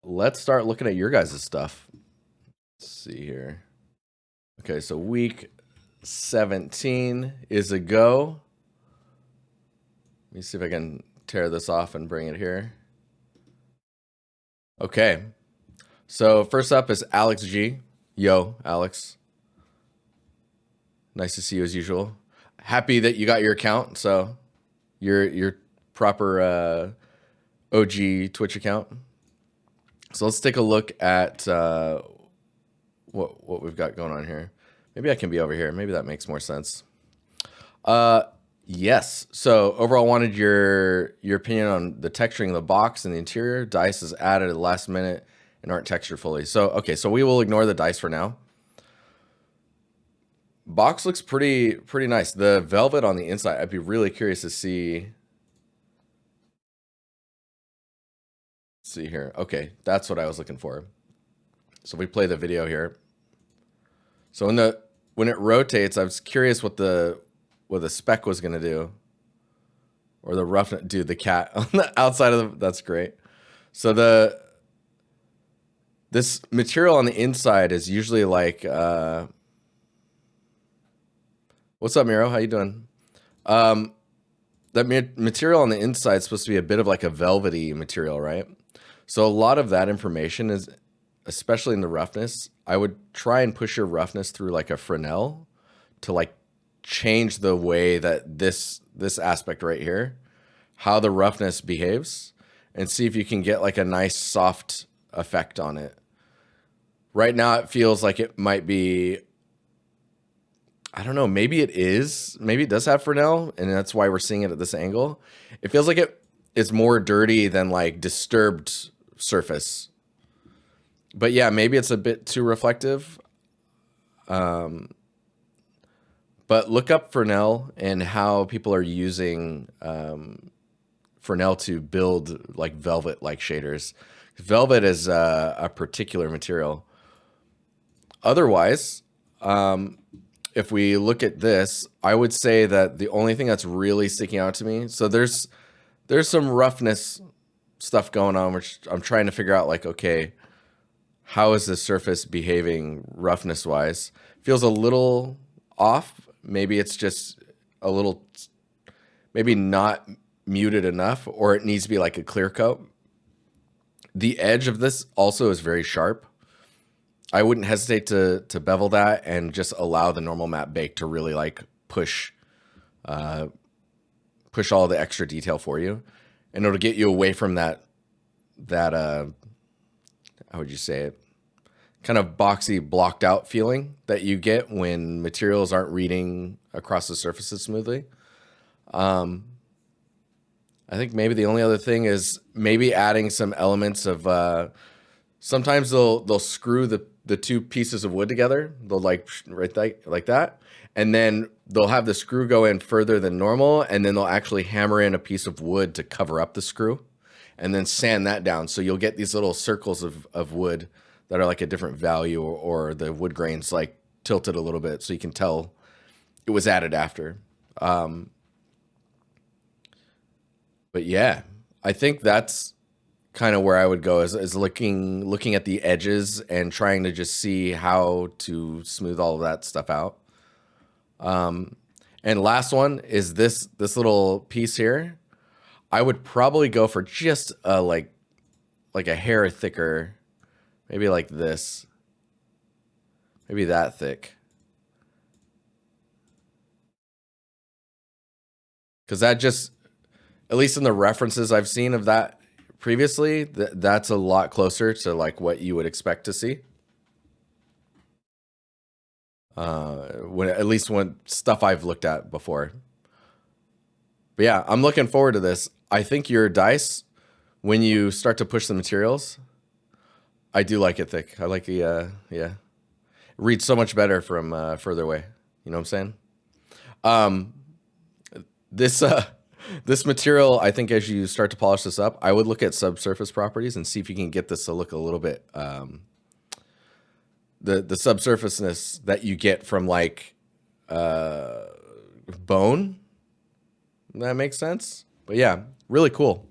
let's start looking at your guys' stuff. Let's see here. Okay, so week 17 is a go. Let me see if I can tear this off and bring it here. Okay, so first up is Alex G. Yo, Alex. Nice to see you as usual. Happy that you got your account, so your proper OG Twitch account. So let's take a look at what we've got going on here. Maybe I can be over here. Maybe that makes more sense. Yes. So overall, wanted your opinion on the texturing of the box and the interior. Dice is added at the last minute and aren't textured fully. So okay, so we will ignore the dice for now. Box looks pretty nice. The velvet on the inside, I'd be really curious to see. Let's see here. Okay, that's what I was looking for. So we play the video here. So when it rotates, I was curious what the spec was gonna do, or the roughness. Dude, the cat on the outside of the, that's great. So this material on the inside is usually like what's up, Miro? How you doing? That material on the inside is supposed to be a bit of like a velvety material, right? So a lot of that information is, especially in the roughness, I would try and push your roughness through like a Fresnel to like change the way that this aspect right here, how the roughness behaves, and see if you can get like a nice soft effect on it. Right now it feels like it might be, I don't know, maybe it is. Maybe it does have Fresnel, and that's why we're seeing it at this angle. It feels like it's more dirty than like disturbed surface. But yeah, maybe it's a bit too reflective. But look up Fresnel and how people are using Fresnel to build like velvet-like shaders. Velvet is a particular material. Otherwise, if we look at this, I would say that the only thing that's really sticking out to me, so there's some roughness stuff going on, which I'm trying to figure out, like, okay, how is the surface behaving roughness wise? Feels a little off. Maybe it's just a little, maybe not muted enough, or it needs to be like a clear coat. The edge of this also is very sharp. I wouldn't hesitate to bevel that and just allow the normal matte bake to really like push all the extra detail for you, and it'll get you away from that how would you say it, kind of boxy, blocked out feeling that you get when materials aren't reading across the surfaces smoothly. I think maybe the only other thing is maybe adding some elements of sometimes they'll screw the two pieces of wood together. They'll like like that. And then they'll have the screw go in further than normal. And then they'll actually hammer in a piece of wood to cover up the screw and then sand that down. So you'll get these little circles of wood that are like a different value, or the wood grains like tilted a little bit so you can tell it was added after. But yeah, I think that's kind of where I would go is looking at the edges and trying to just see how to smooth all of that stuff out. And last one is this little piece here. I would probably go for just a like a hair thicker, maybe like this, maybe that thick. Because that just, at least in the references I've seen of that previously, that's a lot closer to like what you would expect to see. At least when stuff I've looked at before. But yeah, I'm looking forward to this. I think your dice, when you start to push the materials, I do like it thick. I like the yeah. It reads so much better from further away. You know what I'm saying? This material, I think as you start to polish this up, I would look at subsurface properties and see if you can get this to look a little bit, the subsurfaceness that you get from like bone. That makes sense. But yeah, really cool.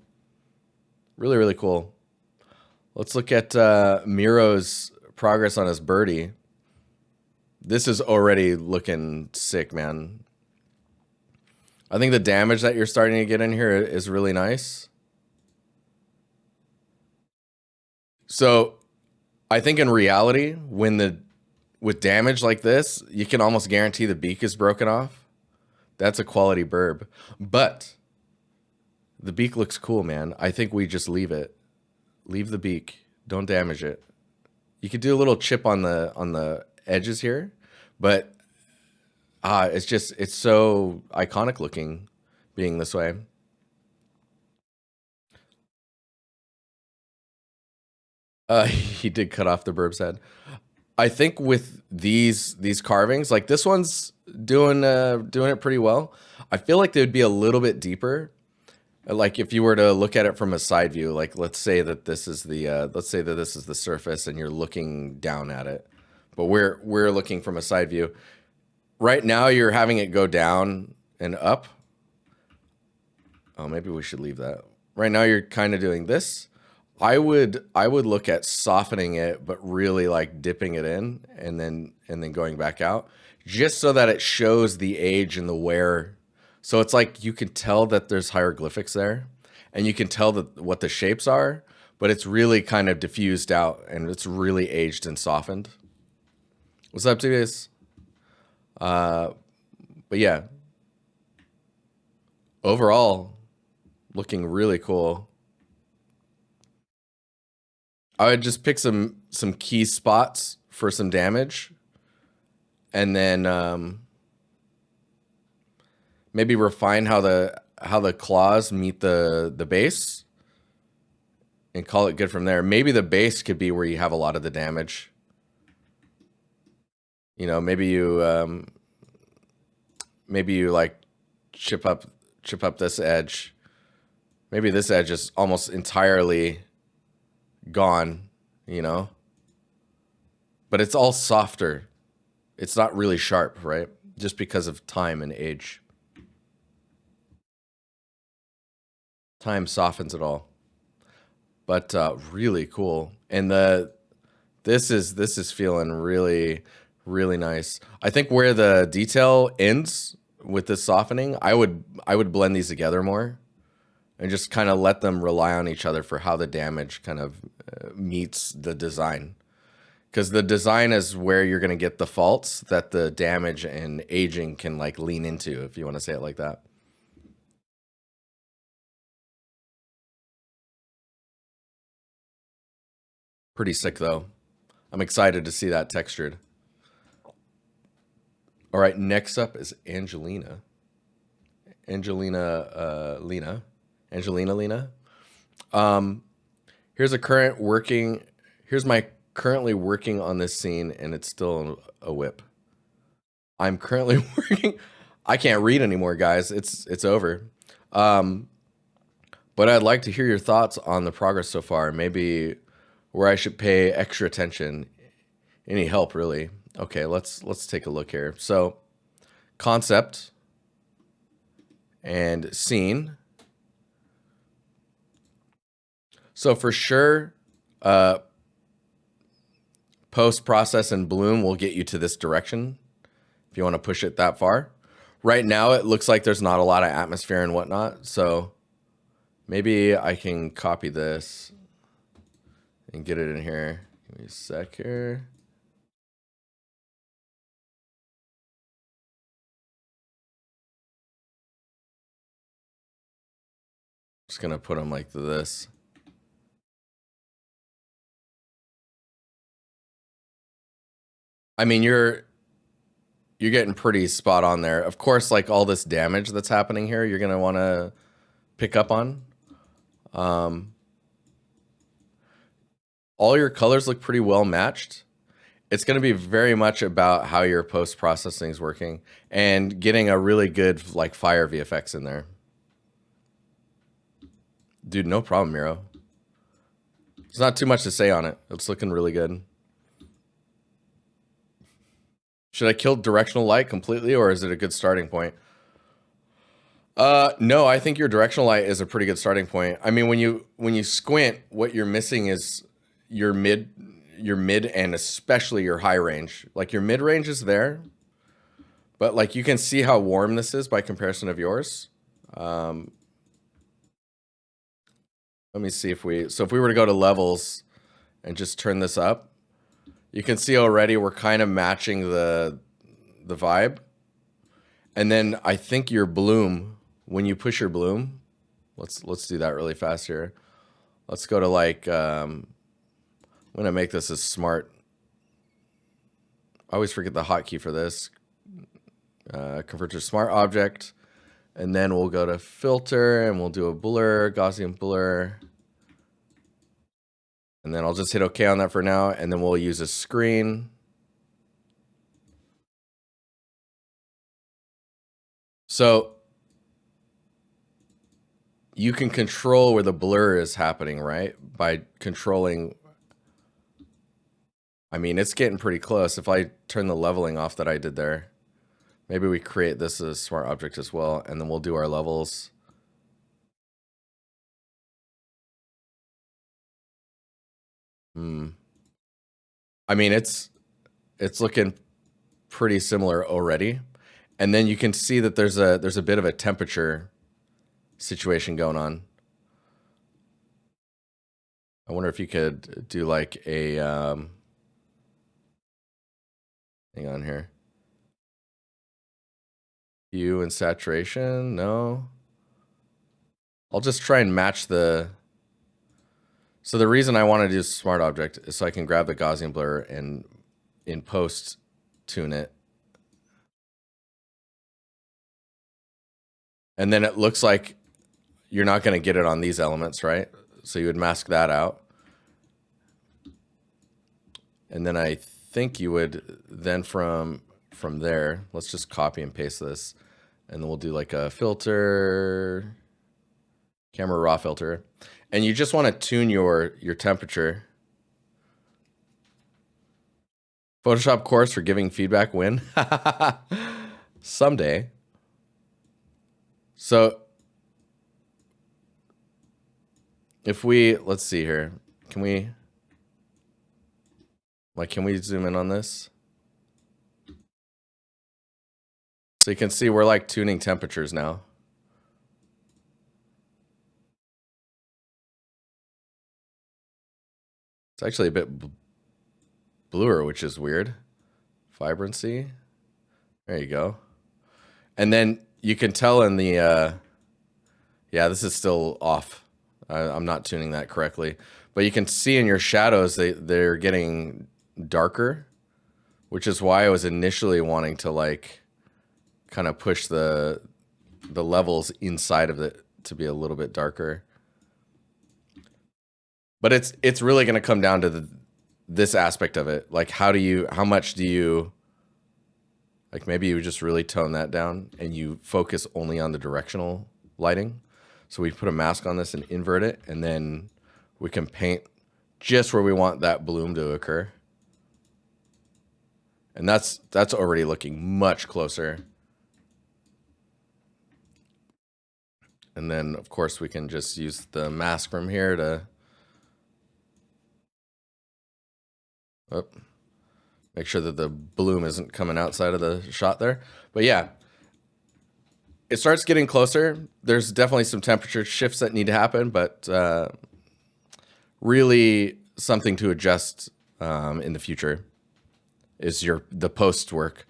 Really, really cool. Let's look at Miro's progress on his birdie. This is already looking sick, man. I think the damage that you're starting to get in here is really nice. So I think in reality, with damage like this, you can almost guarantee the beak is broken off. That's a quality burb. But the beak looks cool, man. I think we just leave it. Leave the beak. Don't damage it. You could do a little chip on the edges here, but it's so iconic looking being this way. He did cut off the burb's head. I think with these carvings, like this one's doing it pretty well. I feel like they would be a little bit deeper. Like if you were to look at it from a side view, like let's say that this is the surface and you're looking down at it, but we're looking from a side view. Right now you're having it go down and up. Oh, maybe we should leave that. Right now you're kind of doing this. I would look at softening it, but really like dipping it in and then going back out, just so that it shows the age and the wear. So it's like you can tell that there's hieroglyphics there, and you can tell that what the shapes are, but it's really kind of diffused out and it's really aged and softened. What's up, TBS? But yeah, overall, looking really cool. I would just pick some key spots for some damage, and then maybe refine how the claws meet the base, and call it good from there. Maybe the base could be where you have a lot of the damage. You know, maybe you like chip up this edge. Maybe this edge is almost entirely gone, you know, but it's all softer. It's not really sharp, right? Just because of time and age. Time softens it all. But really cool. And this is feeling really, really nice. I think where the detail ends with this softening, I would blend these together more and just kind of let them rely on each other for how the damage kind of meets the design. Because the design is where you're going to get the faults that the damage and aging can like lean into, if you want to say it like that. Pretty sick though. I'm excited to see that textured. All right, next up is Angelina. Angelina Lena. Here's my currently working on this scene, and it's still a whip. I'm currently working. I can't read anymore, guys. It's over. But I'd like to hear your thoughts on the progress so far. Maybe where I should pay extra attention. Any help, really? Okay, let's take a look here. So, concept and scene. So for sure, post-process and bloom will get you to this direction if you want to push it that far. Right now, it looks like there's not a lot of atmosphere and whatnot, so maybe I can copy this and get it in here. Give me a sec here. Just gonna put them like this. I mean, you're getting pretty spot on there. Of course, like all this damage that's happening here, you're gonna want to pick up on. All your colors look pretty well matched. It's going to be very much about how your post-processing is working and getting a really good like fire VFX in there. Dude, no problem, Miro. There's not too much to say on it. It's looking really good. Should I kill directional light completely, or is it a good starting point? No, I think your directional light is a pretty good starting point. I mean, when you squint, what you're missing is your mid and especially your high range. Like your mid range is there, but like you can see how warm this is by comparison of yours. Let me see if we were to go to levels and just turn this up, you can see already we're kind of matching the vibe. And then I think your bloom, when you push your bloom, let's do that really fast here. Let's go to like, I'm gonna make this as smart. I always forget the hotkey for this. Convert to smart object. And then we'll go to filter and we'll do a blur, Gaussian blur. And then I'll just hit OK on that for now. And then we'll use a screen. So you can control where the blur is happening, right? By controlling. I mean, it's getting pretty close. If I turn the leveling off that I did there, maybe we create this as a smart object as well, and then we'll do our levels. I mean, it's looking pretty similar already. And then you can see that there's a bit of a temperature situation going on. I wonder if you could do like a hang on here. Hue and saturation, no. I'll just try and match the. So the reason I want to do smart object is so I can grab the Gaussian blur and in post tune it. And then it looks like you're not going to get it on these elements, right? So you would mask that out. And then I think you would then from there, let's just copy and paste this. And then we'll do like a filter, camera raw filter. And you just want to tune your temperature. Photoshop course for giving feedback win. Someday. So if we, let's see here, can we zoom in on this? So you can see we're like tuning temperatures now. It's actually a bit bluer, which is weird. Vibrancy. There you go. And then you can tell in the, yeah, this is still off. I'm not tuning that correctly. But you can see in your shadows, they're getting darker, which is why I was initially wanting to like kind of push the levels inside of it to be a little bit darker. But it's really going to come down to this aspect of it. Like how much do you, like maybe you just really tone that down and you focus only on the directional lighting. So we put a mask on this and invert it, and then we can paint just where we want that bloom to occur. And that's already looking much closer. And then of course we can just use the mask from here to make sure that the bloom isn't coming outside of the shot there. But yeah, it starts getting closer. There's definitely some temperature shifts that need to happen, but really something to adjust in the future is the post work.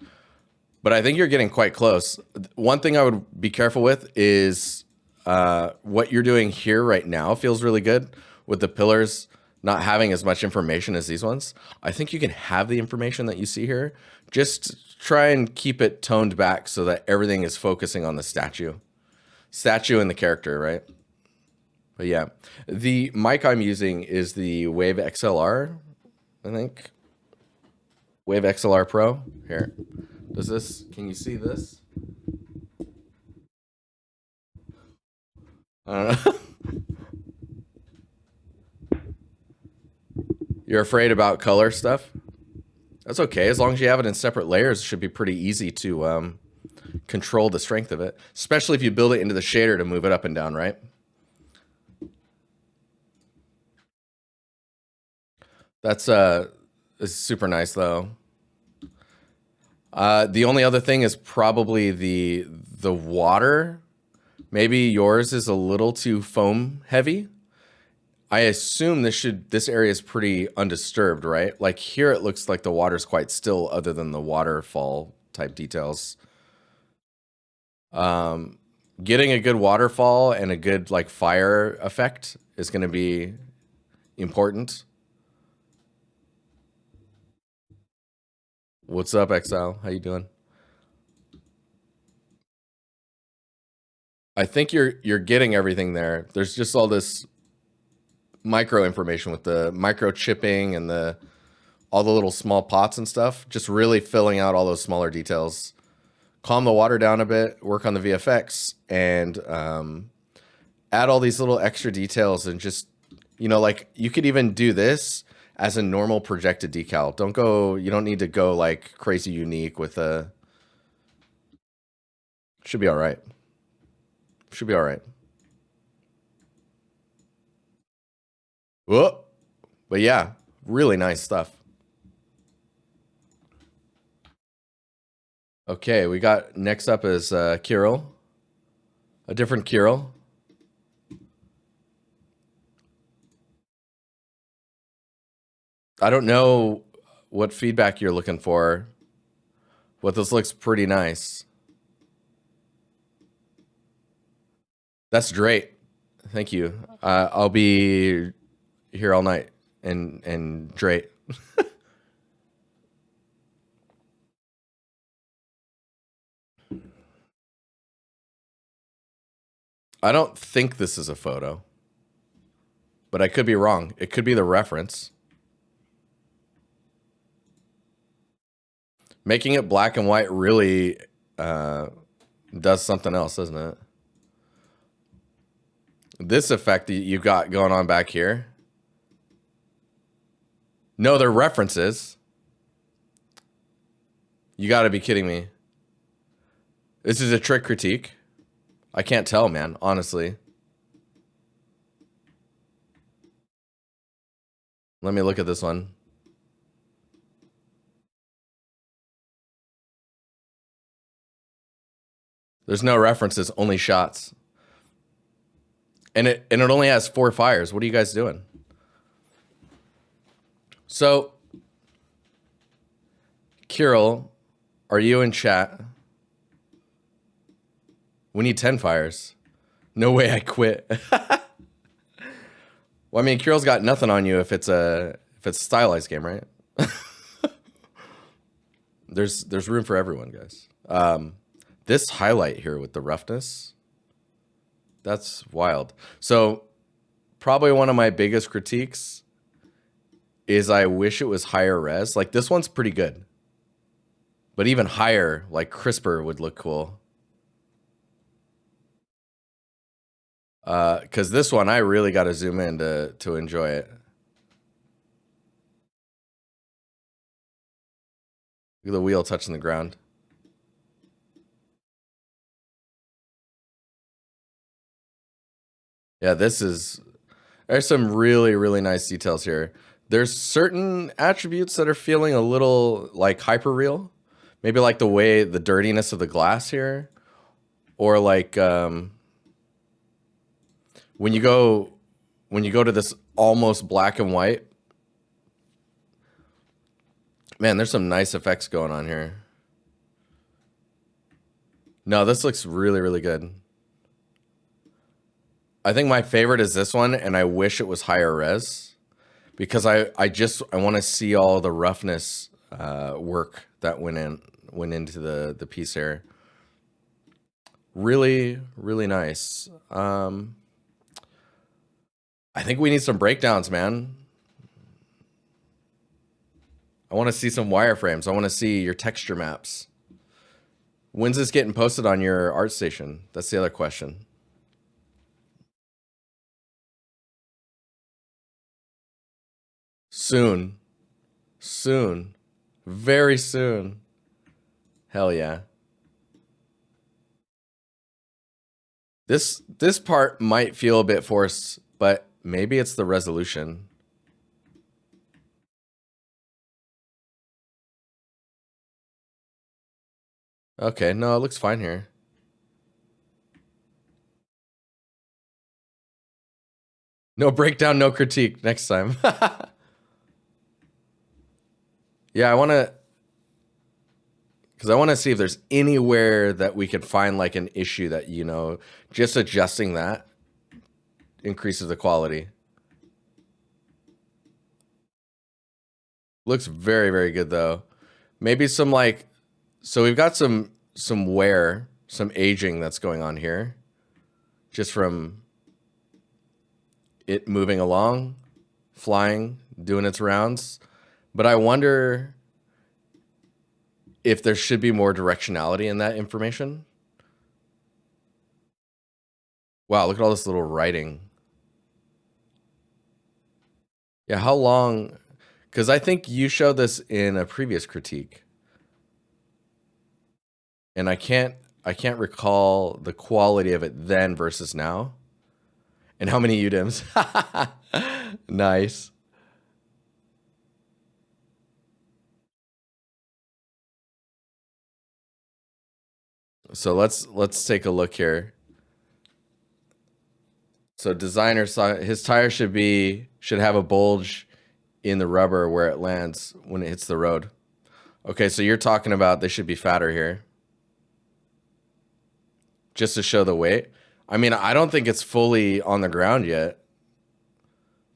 But I think you're getting quite close. One thing I would be careful with is what you're doing here right now feels really good with the pillars not having as much information as these ones. I think you can have the information that you see here. Just try and keep it toned back so that everything is focusing on the statue and the character, right? But yeah, the mic I'm using is the Wave XLR, I think. Wave XLR Pro. Here. Can you see this? I don't know. You're afraid about color stuff? That's okay. As long as you have it in separate layers, it should be pretty easy to control the strength of it, especially if you build it into the shader to move it up and down, right? That's it's super nice though. The only other thing is probably the water. Maybe yours is a little too foam heavy. I assume this area is pretty undisturbed, right? Like here it looks like the water's quite still other than the waterfall type details. Um, Getting a good waterfall and a good like fire effect is going to be important. What's up, Exile? How you doing? I think you're getting everything there. There's just all this micro information with the microchipping and the all the little small pots and stuff. Just really filling out all those smaller details. Calm the water down a bit. Work on the VFX and add all these little extra details and just like you could even do this as a normal projected decal. You don't need to go like crazy unique with a. Should be all right. Should be all right. Whoa. But yeah, really nice stuff. Okay, we got next up is Kirill. A different Kirill. I don't know what feedback you're looking for, but this looks pretty nice. That's great. Thank you. I'll be here all night and great. I don't think this is a photo, but I could be wrong. It could be the reference. Making it black and white really does something else, doesn't it? This effect that you've got going on back here. No, they're references. You got to be kidding me. This is a trick critique. I can't tell, man, honestly. Let me look at this one. There's no references, only shots. And it only has 4 fires. What are you guys doing? So, Kirill, are you in chat? We need 10 fires. No way I quit. Well, I mean, Kirill's got nothing on you if it's a stylized game, right? There's room for everyone, guys. This highlight here with the roughness, that's wild. So probably one of my biggest critiques is I wish it was higher res. Like this one's pretty good, but even higher, like crisper would look cool. Because this one, I really got to zoom in to enjoy it. Look at the wheel touching the ground. Yeah, there's some really, really nice details here. There's certain attributes that are feeling a little like hyper real. Maybe like the way the dirtiness of the glass here. Or like when you go to this almost black and white. Man, there's some nice effects going on here. No, this looks really, really good. I think my favorite is this one, and I wish it was higher res because I want to see all the roughness work that went into the piece here. Really, really nice. I think we need some breakdowns, man. I want to see some wireframes. I want to see your texture maps. When's this getting posted on your ArtStation? That's the other question. Soon. Soon. Very soon. Hell yeah. This part might feel a bit forced, but maybe it's the resolution. Okay, no, it looks fine here. No breakdown, no critique next time. Yeah, because I want to see if there's anywhere that we could find like an issue that, just adjusting that increases the quality. Looks very, very good though. Maybe some like, so we've got some wear, some aging that's going on here, just from it moving along, flying, doing its rounds. But I wonder if there should be more directionality in that information. Wow, look at all this little writing. Yeah, how long? Because I think you showed this in a previous critique, and I can't recall the quality of it then versus now, and how many UDIMs. Nice. So let's take a look here. So designer saw his tire should have a bulge in the rubber where it lands when it hits the road. Okay, so you're talking about they should be fatter here, just to show the weight. I mean, I don't think it's fully on the ground yet,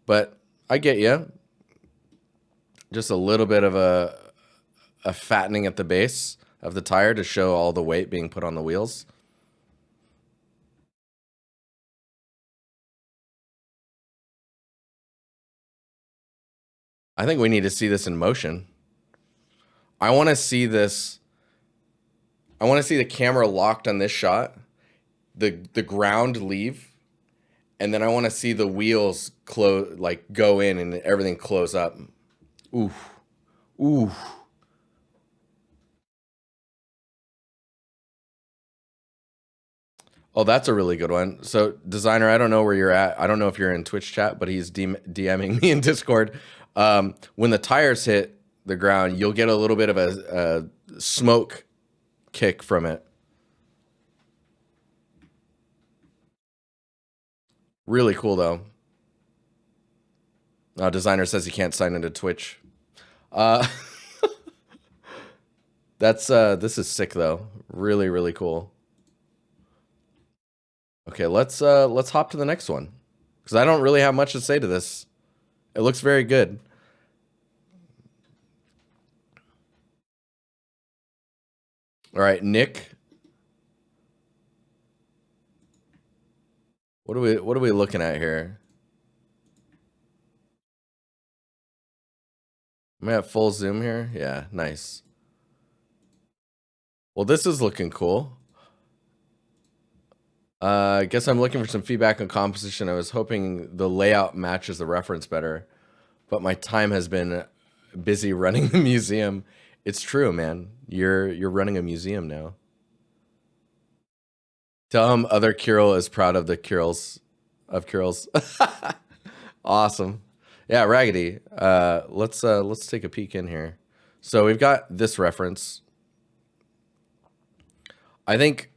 but I get you. Just a little bit of a fattening at the base of the tire to show all the weight being put on the wheels. I think we need to see this in motion. I want to see this. I want to see the camera locked on this shot, the ground leave, and then I want to see the wheels close, like go in and everything close up. Oof. Oof. Oh, that's a really good one. So, designer, I don't know where you're at. I don't know if you're in Twitch chat, but he's DMing me in Discord. When the tires hit the ground, you'll get a little bit of a smoke kick from it. Really cool, though. Designer says he can't sign into Twitch. This is sick, though. Really, really cool. Okay, let's hop to the next one, because I don't really have much to say to this. It looks very good. All right, Nick. What are we looking at here? Am I at full zoom here? Yeah, nice. Well, this is looking cool. I guess I'm looking for some feedback on composition. I was hoping the layout matches the reference better, but my time has been busy running the museum. It's true, man. You're running a museum now. Tell him other Kirill is proud of the Kirills of Kirills. Awesome. Yeah, Raggedy. Let's take a peek in here. So we've got this reference. I think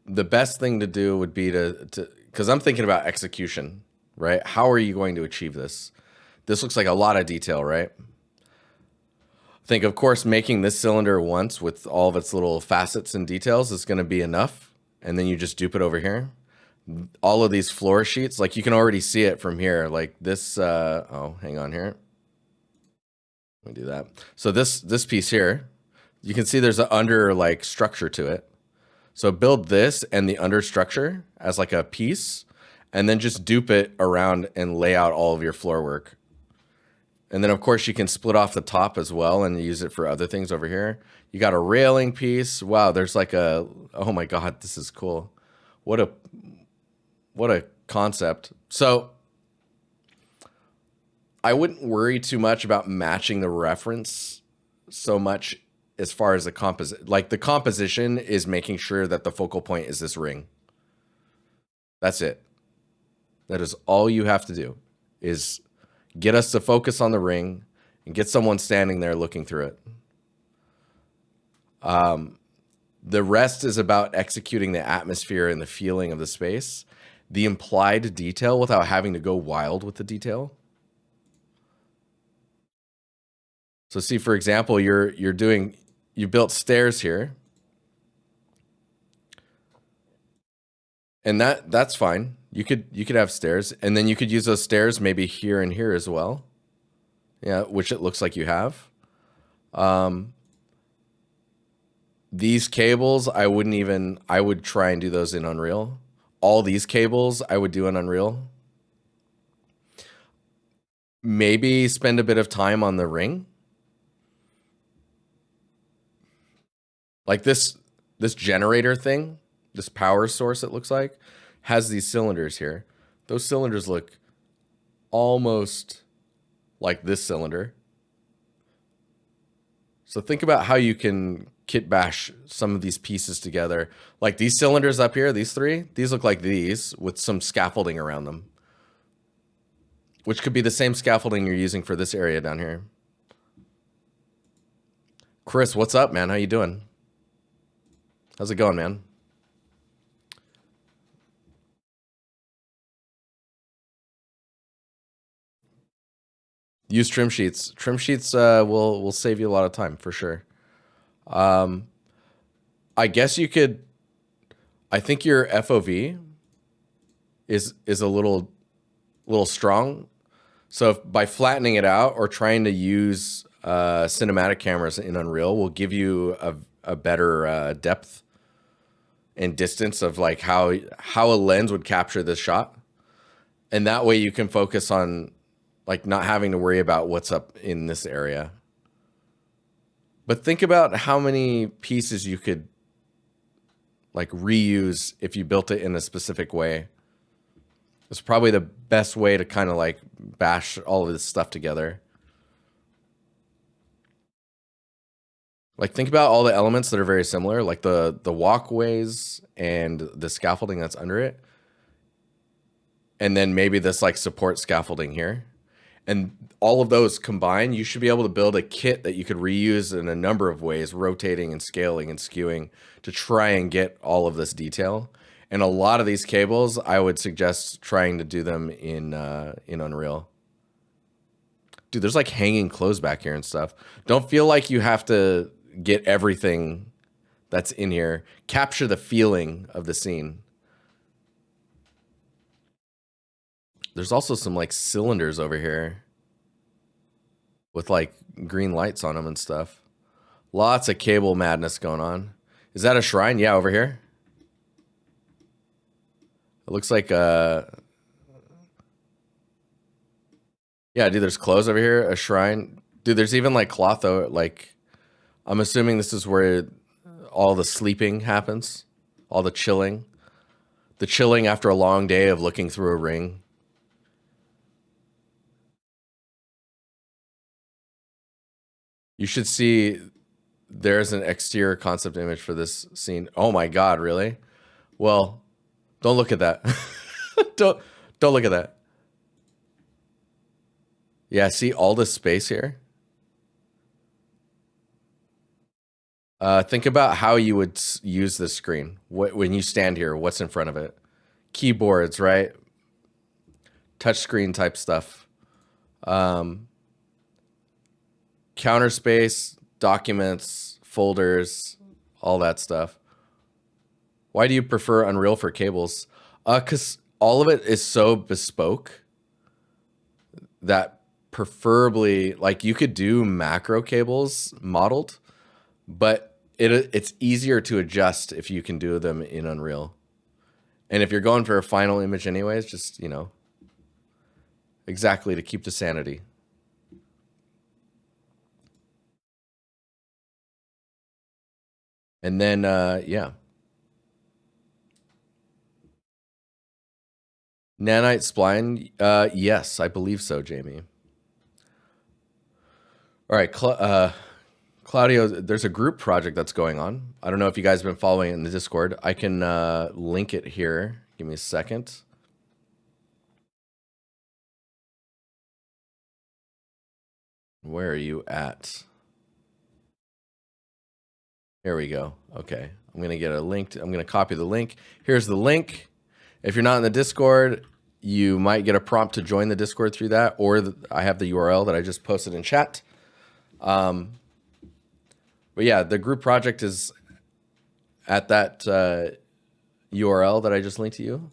the best thing to do would be to because I'm thinking about execution, right? How are you going to achieve this? This looks like a lot of detail, right? Think, of course, making this cylinder once with all of its little facets and details is going to be enough. And then you just dupe it over here. All of these floor sheets, like you can already see it from here. Like this, oh, hang on here. Let me do that. So this piece here, you can see there's an under like structure to it. So build this and the under structure as like a piece, and then just dupe it around and lay out all of your floor work. And then, of course, you can split off the top as well and use it for other things over here. You got a railing piece. Wow, there's like a, oh my God, this is cool. What a concept. So I wouldn't worry too much about matching the reference so much as far as the composite. Like the composition is making sure that the focal point is this ring. That's it. That is all you have to do, is get us to focus on the ring and get someone standing there looking through it. The rest is about executing the atmosphere and the feeling of the space, the implied detail without having to go wild with the detail. So see, for example, you built stairs here. And that's fine. You could have stairs, and then you could use those stairs maybe here and here as well. Yeah, which it looks like you have. These cables, I would try and do those in Unreal. All these cables, I would do in Unreal. Maybe spend a bit of time on the ring. Like this generator thing, this power source, it looks like, has these cylinders here. Those cylinders look almost like this cylinder. So think about how you can kit bash some of these pieces together. Like these cylinders up here, these three, these look like these with some scaffolding around them, which could be the same scaffolding you're using for this area down here. Chris, what's up, man? How you doing? How's it going, man? Use trim sheets. Trim sheets will save you a lot of time for sure. I guess you could. I think your FOV is a little strong. So if, by flattening it out or trying to use cinematic cameras in Unreal, will give you a better depth and distance of like how a lens would capture this shot, and that way you can focus on like not having to worry about what's up in this area. But think about how many pieces you could like reuse if you built it in a specific way. It's probably the best way to kind of like bash all of this stuff together. Like think about all the elements that are very similar, like the walkways and the scaffolding that's under it. And then maybe this like support scaffolding here. And all of those combined, you should be able to build a kit that you could reuse in a number of ways, rotating and scaling and skewing to try and get all of this detail. And a lot of these cables, I would suggest trying to do them in Unreal. Dude, there's like hanging clothes back here and stuff. Don't feel like you have to get everything that's in here. Capture the feeling of the scene. There's also some like cylinders over here with like green lights on them and stuff. Lots of cable madness going on. Is that a shrine? Yeah, over here. It looks like yeah, dude, there's clothes over here, a shrine. Dude, there's even like cloth though. Like, I'm assuming this is where all the sleeping happens, all the chilling. The chilling after a long day of looking through a ring. You should see there's an exterior concept image for this scene. Oh my God, really? Well, don't look at that. don't look at that. Yeah, see all this space here? Think about how you would use this screen. When you stand here, what's in front of it? Keyboards, right? Touchscreen type stuff. Counter space, documents, folders, all that stuff. Why do you prefer Unreal for cables? Because all of it is so bespoke that preferably, like you could do macro cables modeled, but it's easier to adjust if you can do them in Unreal. And if you're going for a final image anyways, just, you know, exactly to keep the sanity. And then, yeah. Nanite spline, yes, I believe so, Jamie. All right, Claudio, there's a group project that's going on. I don't know if you guys have been following it in the Discord. I can link it here. Give me a second. Where are you at? Here we go. Okay. I'm going to get a link. I'm going to copy the link. Here's the link. If you're not in the Discord, you might get a prompt to join the Discord through that, or I have the URL that I just posted in chat. But yeah, the group project is at that URL that I just linked to you.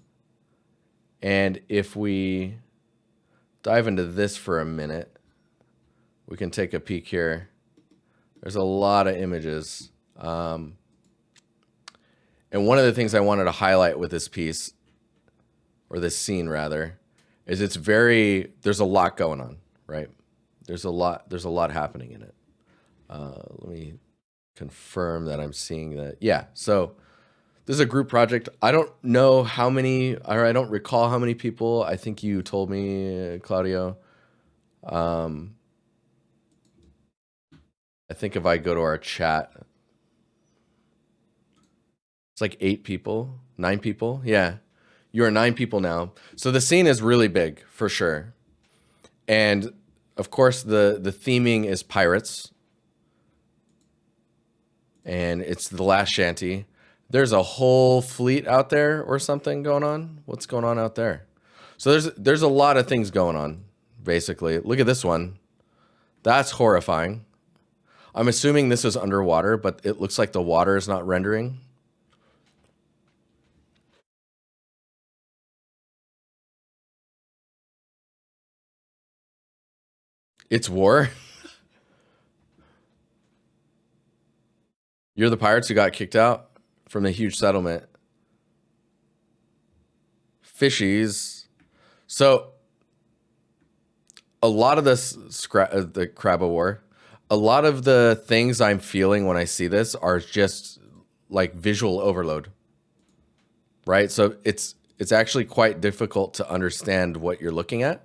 And if we dive into this for a minute, we can take a peek here. There's a lot of images. And one of the things I wanted to highlight with this piece, or this scene rather, is there's a lot going on, right? There's a lot happening in it. Let me confirm that I'm seeing that. Yeah, so this is a group project. I don't know how many, or I don't recall how many people. I think you told me, Claudio. I think if I go to our chat, it's like 8 people, 9 people. Yeah, you are 9 people now. So the scene is really big for sure. And of course, the theming is pirates. And it's the last shanty. There's a whole fleet out there or something going on. What's going on out there? So there's a lot of things going on, basically. Look at this one. That's horrifying. I'm assuming this is underwater, but it looks like the water is not rendering. It's war. You're the pirates who got kicked out from the huge settlement. Fishies. So a lot of this, the Crab of War, a lot of the things I'm feeling when I see this are just like visual overload, right? So it's actually quite difficult to understand what you're looking at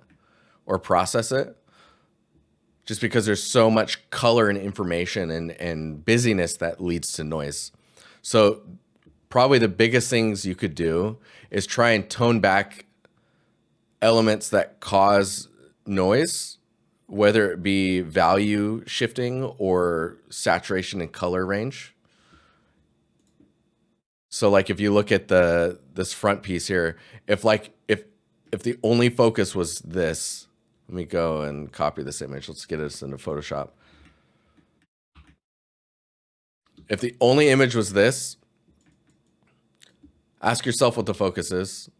or process it, just because there's so much color and information and busyness that leads to noise. So probably the biggest things you could do is try and tone back elements that cause noise, whether it be value shifting or saturation and color range. So like if you look at this front piece here, if the only focus was this, let me go and copy this image. Let's get us into Photoshop. If the only image was this, ask yourself what the focus is.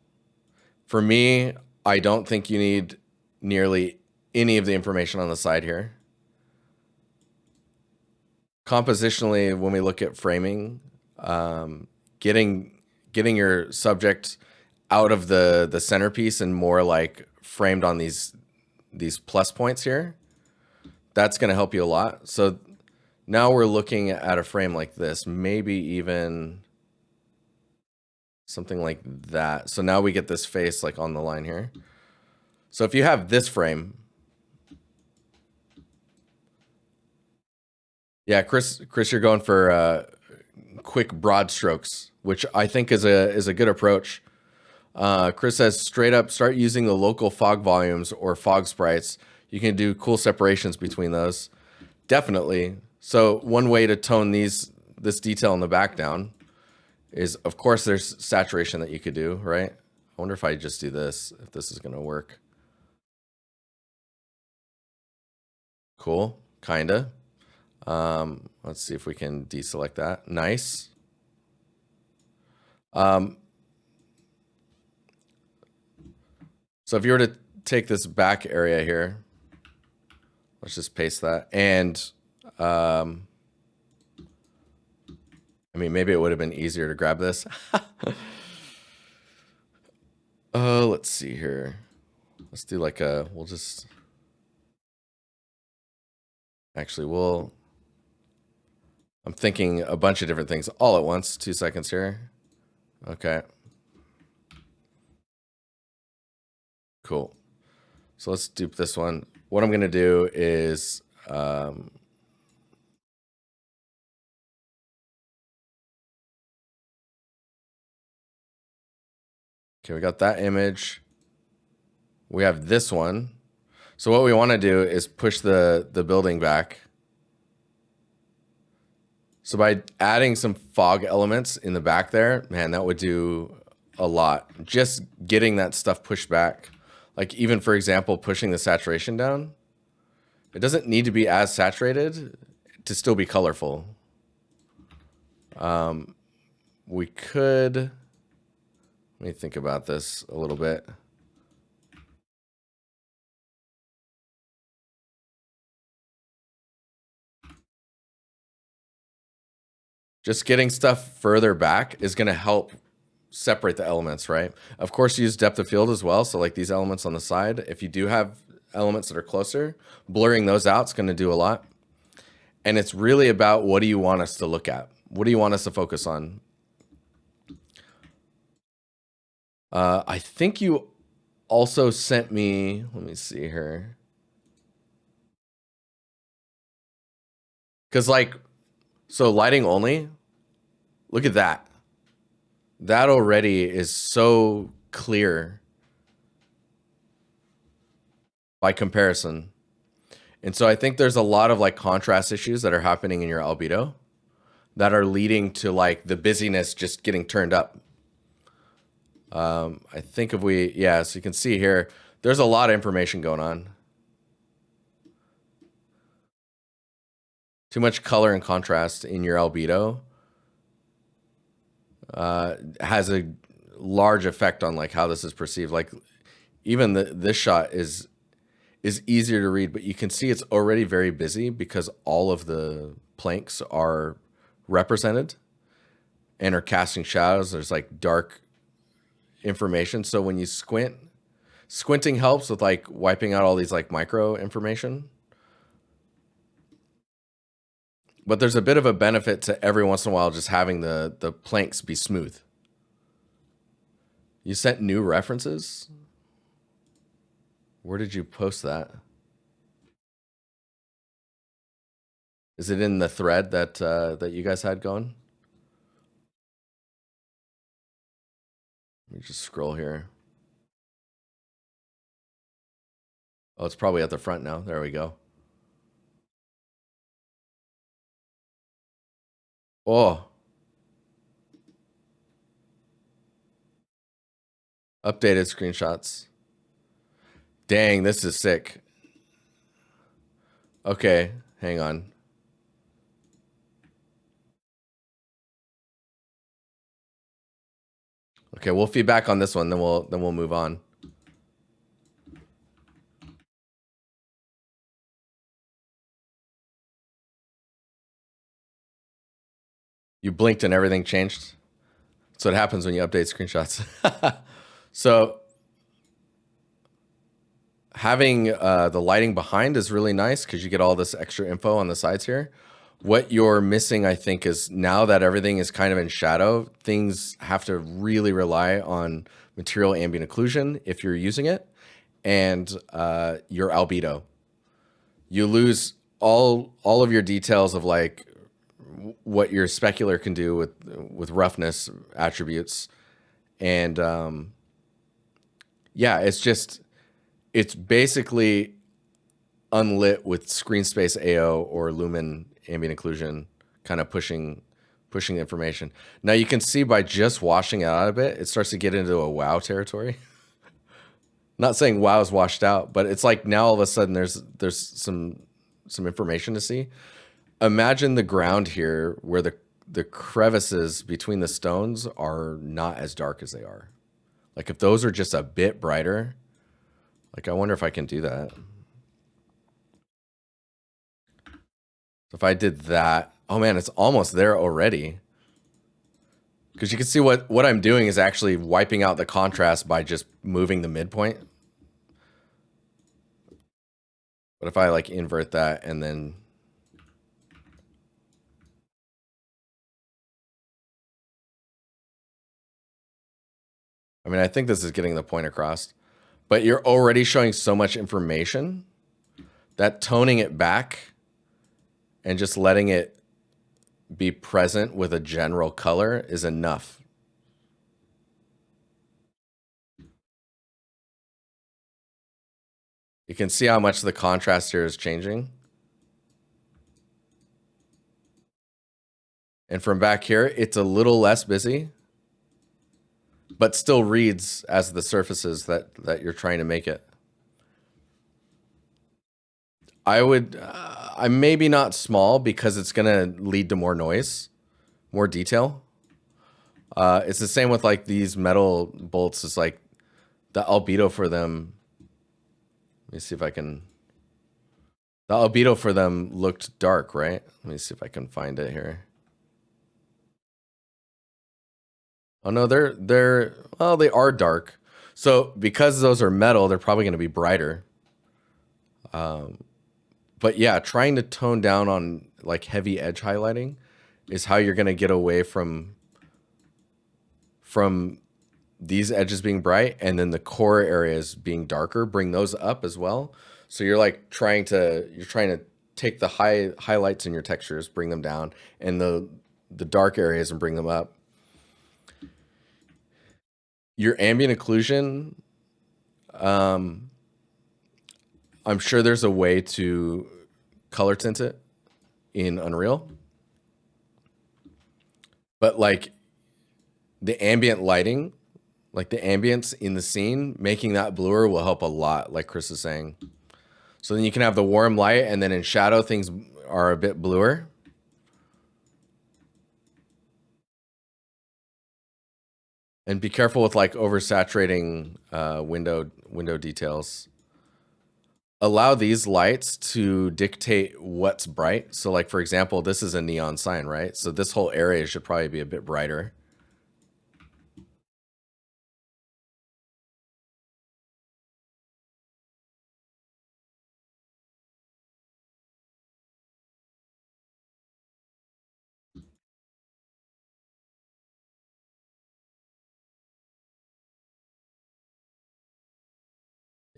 For me, I don't think you need nearly any of the information on the side here. Compositionally, when we look at framing, getting your subject out of the centerpiece and more like framed on these plus points here, that's going to help you a lot. So now we're looking at a frame like this, maybe even something like that. So now we get this face like on the line here. So if you have this frame, yeah, Chris, you're going for quick broad strokes, which I think is a good approach. Chris says straight up start using the local fog volumes or fog sprites. You can do cool separations between those. Definitely. So one way to tone this detail in the back down is, of course, there's saturation that you could do, right? I wonder if I just do this, if this is going to work. Cool, kinda. Let's see if we can deselect that. Nice. So if you were to take this back area here, let's just paste that. And I mean, maybe it would have been easier to grab this. Let's see here. Let's do like we'll just, actually, I'm thinking a bunch of different things all at once. 2 seconds here. Okay. Cool. So let's dupe this one. What I'm going to do is, okay, we got that image. We have this one. So what we want to do is push the building back. So by adding some fog elements in the back there, man, that would do a lot. Just getting that stuff pushed back. Like even, for example, pushing the saturation down. It doesn't need to be as saturated to still be colorful. We could, let me think about this a little bit. Just getting stuff further back is going to help separate the elements, right? Of course, use depth of field as well. So like these elements on the side, if you do have elements that are closer, blurring those out is going to do a lot. And it's really about, what do you want us to look at? What do you want us to focus on? I think you also sent me, let me see here. Because like, so lighting only, look at that. That already is so clear by comparison. And so I think there's a lot of like contrast issues that are happening in your albedo that are leading to like the busyness just getting turned up. I think if we, yeah, so you can see here, there's a lot of information going on. Too much color and contrast in your albedo has a large effect on like how this is perceived. Like even this shot is easier to read, but you can see it's already very busy because all of the planks are represented and are casting shadows. There's like dark information. So when you squinting helps with like wiping out all these like micro information. But there's a bit of a benefit to every once in a while just having the planks be smooth. You sent new references? Where did you post that? Is it in the thread that that you guys had going? Let me just scroll here. Oh, it's probably at the front now. There we go. Oh. Updated screenshots. Dang, this is sick. Okay, hang on. Okay, we'll feedback on this one, then we'll move on. You blinked and everything changed. That's what happens when you update screenshots. So having the lighting behind is really nice because you get all this extra info on the sides here. What you're missing, I think, is now that everything is kind of in shadow, things have to really rely on material ambient occlusion if you're using it, and your albedo. You lose all of your details of like what your specular can do with roughness attributes, and yeah, it's basically unlit with screen space AO or lumen ambient occlusion, kind of pushing the information. Now you can see by just washing it out a bit, it starts to get into a wow territory. Not saying wow is washed out, but it's like now all of a sudden there's some information to see. Imagine the ground here where the crevices between the stones are not as dark as they are. Like if those are just a bit brighter, like I wonder if I can do that. If I did that, oh man, it's almost there already. Because you can see what I'm doing is actually wiping out the contrast by just moving the midpoint. But if I like invert that and then, I mean, I think this is getting the point across, but you're already showing so much information that toning it back and just letting it be present with a general color is enough. You can see how much the contrast here is changing. And from back here, it's a little less busy, but still reads as the surfaces that you're trying to make it. I would, I'm maybe not small because it's going to lead to more noise, more detail. It's the same with like these metal bolts. It's like the albedo for them. Let me see if I can. The albedo for them looked dark, right? Let me see if I can find it here. Oh no, well, they are dark. So because those are metal, they're probably going to be brighter. But yeah, trying to tone down on like heavy edge highlighting is how you're going to get away from these edges being bright and then the core areas being darker. Bring those up as well. So you're like trying to take the highlights in your textures, bring them down, and the dark areas and bring them up. Your ambient occlusion, I'm sure there's a way to color tint it in Unreal. But like the ambient lighting, like the ambience in the scene, making that bluer will help a lot, like Chris is saying. So then you can have the warm light, and then in shadow, things are a bit bluer. And be careful with like oversaturating window details. Allow these lights to dictate what's bright. So like, for example, this is a neon sign, right? So this whole area should probably be a bit brighter.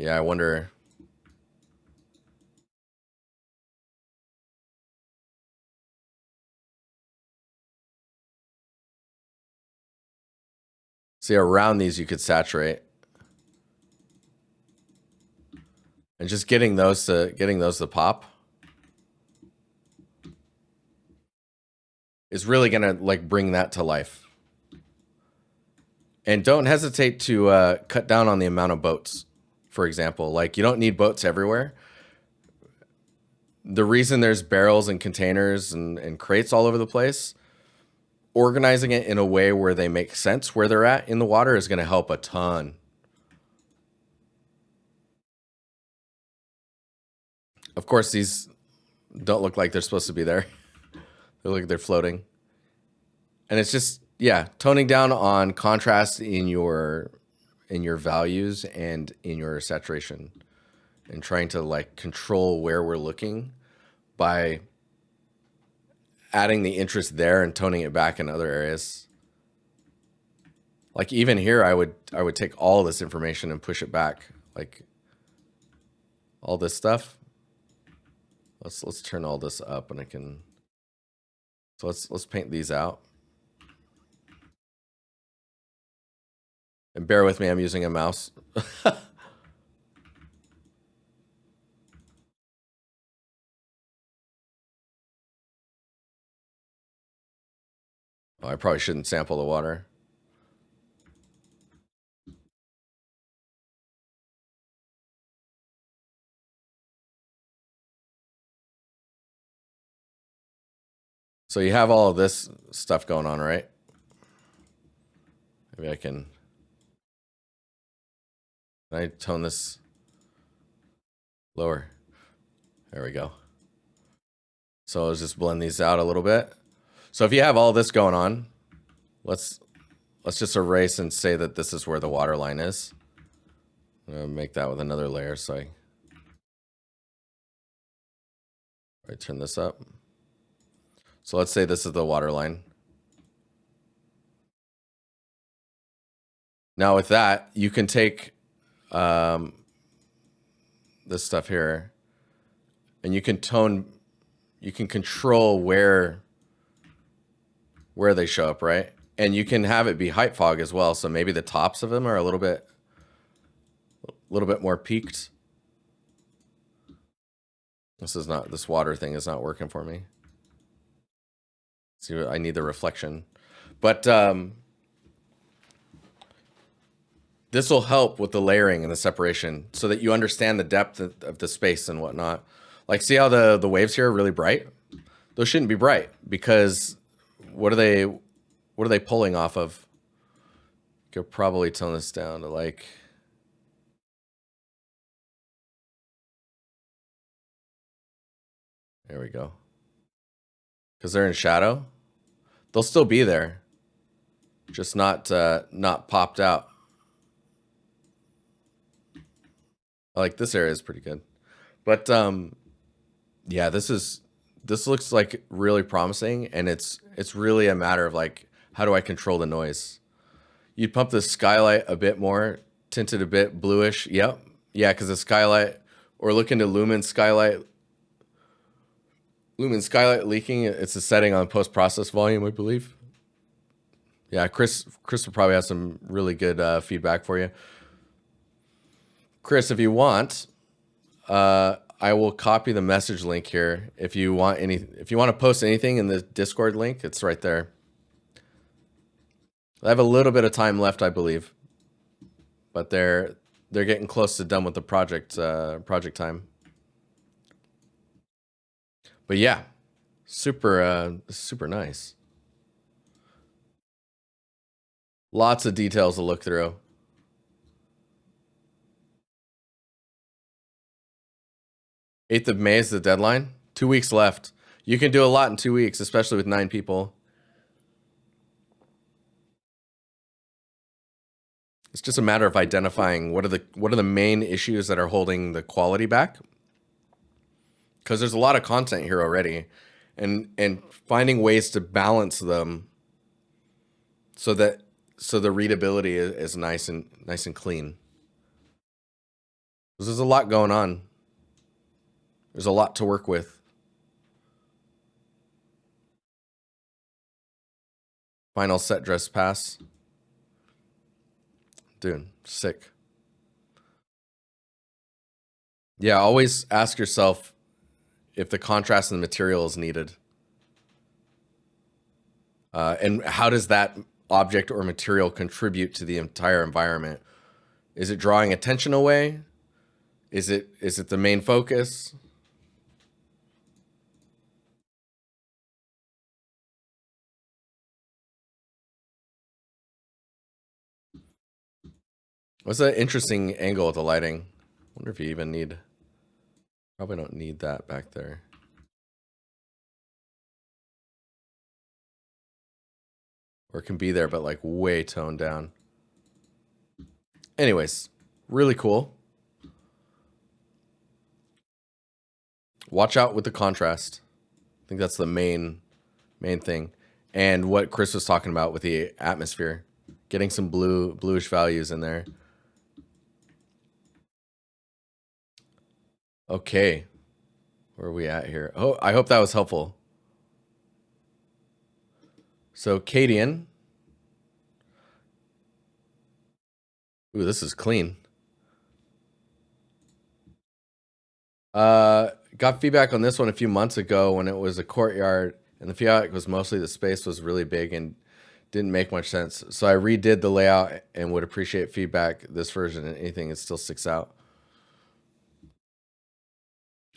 Yeah, I wonder. See, around these you could saturate. And just getting those to pop is really gonna like bring that to life. And don't hesitate to cut down on the amount of boats. For example, like you don't need boats everywhere. The reason there's barrels and containers and crates all over the place, organizing it in a way where they make sense where they're at in the water is going to help a ton. Of course, these don't look like they're supposed to be there. They look like they're floating. And it's just, yeah, toning down on contrast in your values and in your saturation, and trying to like control where we're looking by adding the interest there and toning it back in other areas. Like even here, I would take all this information and push it back, like all this stuff. Let's turn all this up, and I can. So let's paint these out. And bear with me, I'm using a mouse. Oh, I probably shouldn't sample the water. So you have all of this stuff going on, right? Maybe I can I tone this lower? There we go. So let's just blend these out a little bit. So if you have all this going on, let's just erase and say that this is where the water line is. I'm gonna make that with another layer, so I turn this up. So let's say this is the water line. Now with that, you can take this stuff here, and you can control where they show up, right? And you can have it be height fog as well. So maybe the tops of them are a little bit more peaked. This water thing is not working for me. See, I need the reflection, but this will help with the layering and the separation so that you understand the depth of the space and whatnot. Like, see how the waves here are really bright? Those shouldn't be bright because what are they pulling off of? Could probably tone this down to like, there we go. Because they're in shadow. They'll still be there, just not popped out. Like this area is pretty good, but yeah, this looks like really promising, and it's really a matter of like, how do I control the noise? You'd pump the skylight a bit more, tinted a bit bluish. Yep, yeah, because the skylight, or look into lumen skylight leaking. It's a setting on post process volume, I believe. Yeah, Chris will probably have some really good feedback for you. Chris, if you want, I will copy the message link here. If you want to post anything in the Discord link, it's right there. I have a little bit of time left, I believe, but they're getting close to done with the project time. But yeah, super nice. Lots of details to look through. 8th of May is the deadline. 2 weeks left. You can do a lot in 2 weeks, especially with 9 people. It's just a matter of identifying what are the main issues that are holding the quality back. Because there's a lot of content here already, and finding ways to balance them so the readability is nice and clean. There's a lot going on. There's a lot to work with. Final set dress pass. Dude, sick. Yeah, always ask yourself if the contrast in the material is needed. And how does that object or material contribute to the entire environment? Is it drawing attention away? Is it the main focus? What's an interesting angle with the lighting? Wonder if you even need, probably don't need that back there. Or it can be there, but like way toned down. Anyways, really cool. Watch out with the contrast. I think that's the main thing. And what Chris was talking about with the atmosphere, getting some bluish values in there. Okay, where are we at here? Oh, I hope that was helpful. So Cadian. Ooh, this is clean. Got feedback on this one a few months ago when it was a courtyard, and the feedback was mostly the space was really big and didn't make much sense. So I redid the layout and would appreciate feedback. This version and anything, it still sticks out.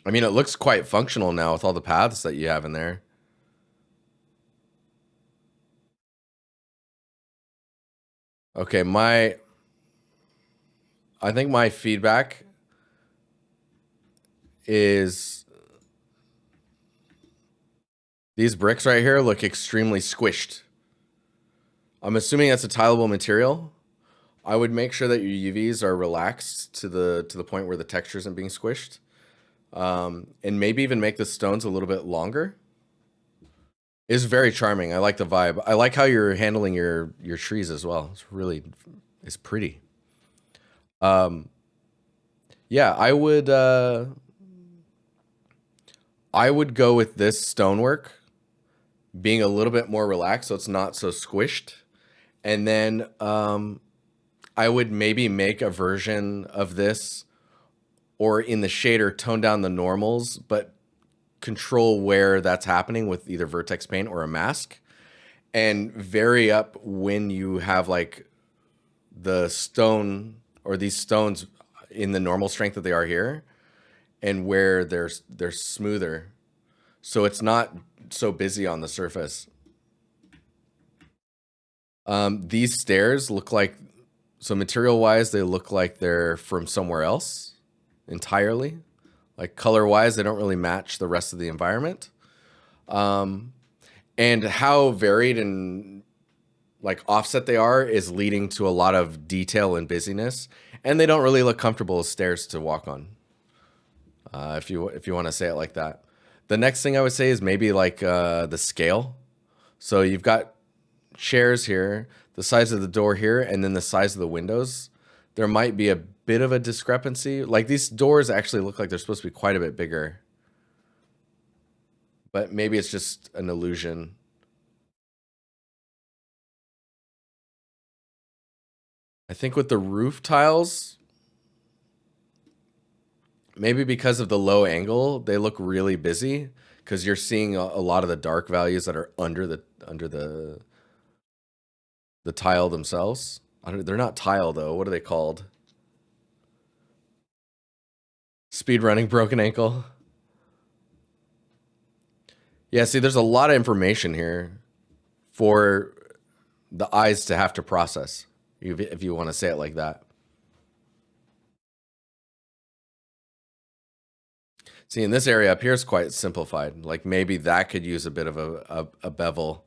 I mean, it looks quite functional now with all the paths that you have in there. Okay, I think my feedback is these bricks right here look extremely squished. I'm assuming that's a tileable material. I would make sure that your UVs are relaxed to the point where the texture isn't being squished. And maybe even make the stones a little bit longer. It's very charming. I like the vibe. I like how you're handling your trees as well. It's pretty. Yeah, I would go with this stonework being a little bit more relaxed so it's not so squished. And then I would maybe make a version of this, or in the shader tone down the normals, but control where that's happening with either vertex paint or a mask, and vary up when you have like the stone or these stones in the normal strength that they are here, and where they're smoother, so it's not so busy on the surface. These stairs look like, so material wise, they look like they're from somewhere else entirely. Like color wise, they don't really match the rest of the environment. And how varied and like offset they are is leading to a lot of detail and busyness, and they don't really look comfortable as stairs to walk on. If you want to say it like that. The next thing I would say is maybe like the scale. So you've got chairs here, the size of the door here, and then the size of the windows. There might be a bit of a discrepancy. Like these doors actually look like they're supposed to be quite a bit bigger, but maybe it's just an illusion. I think with the roof tiles, maybe because of the low angle, they look really busy because you're seeing a lot of the dark values that are under the tile themselves. They're not tile though. What are they called? Speed running broken ankle. Yeah, see, there's a lot of information here for the eyes to have to process, if you want to say it like that. See, in this area up here is quite simplified. Like maybe that could use a bit of a bevel,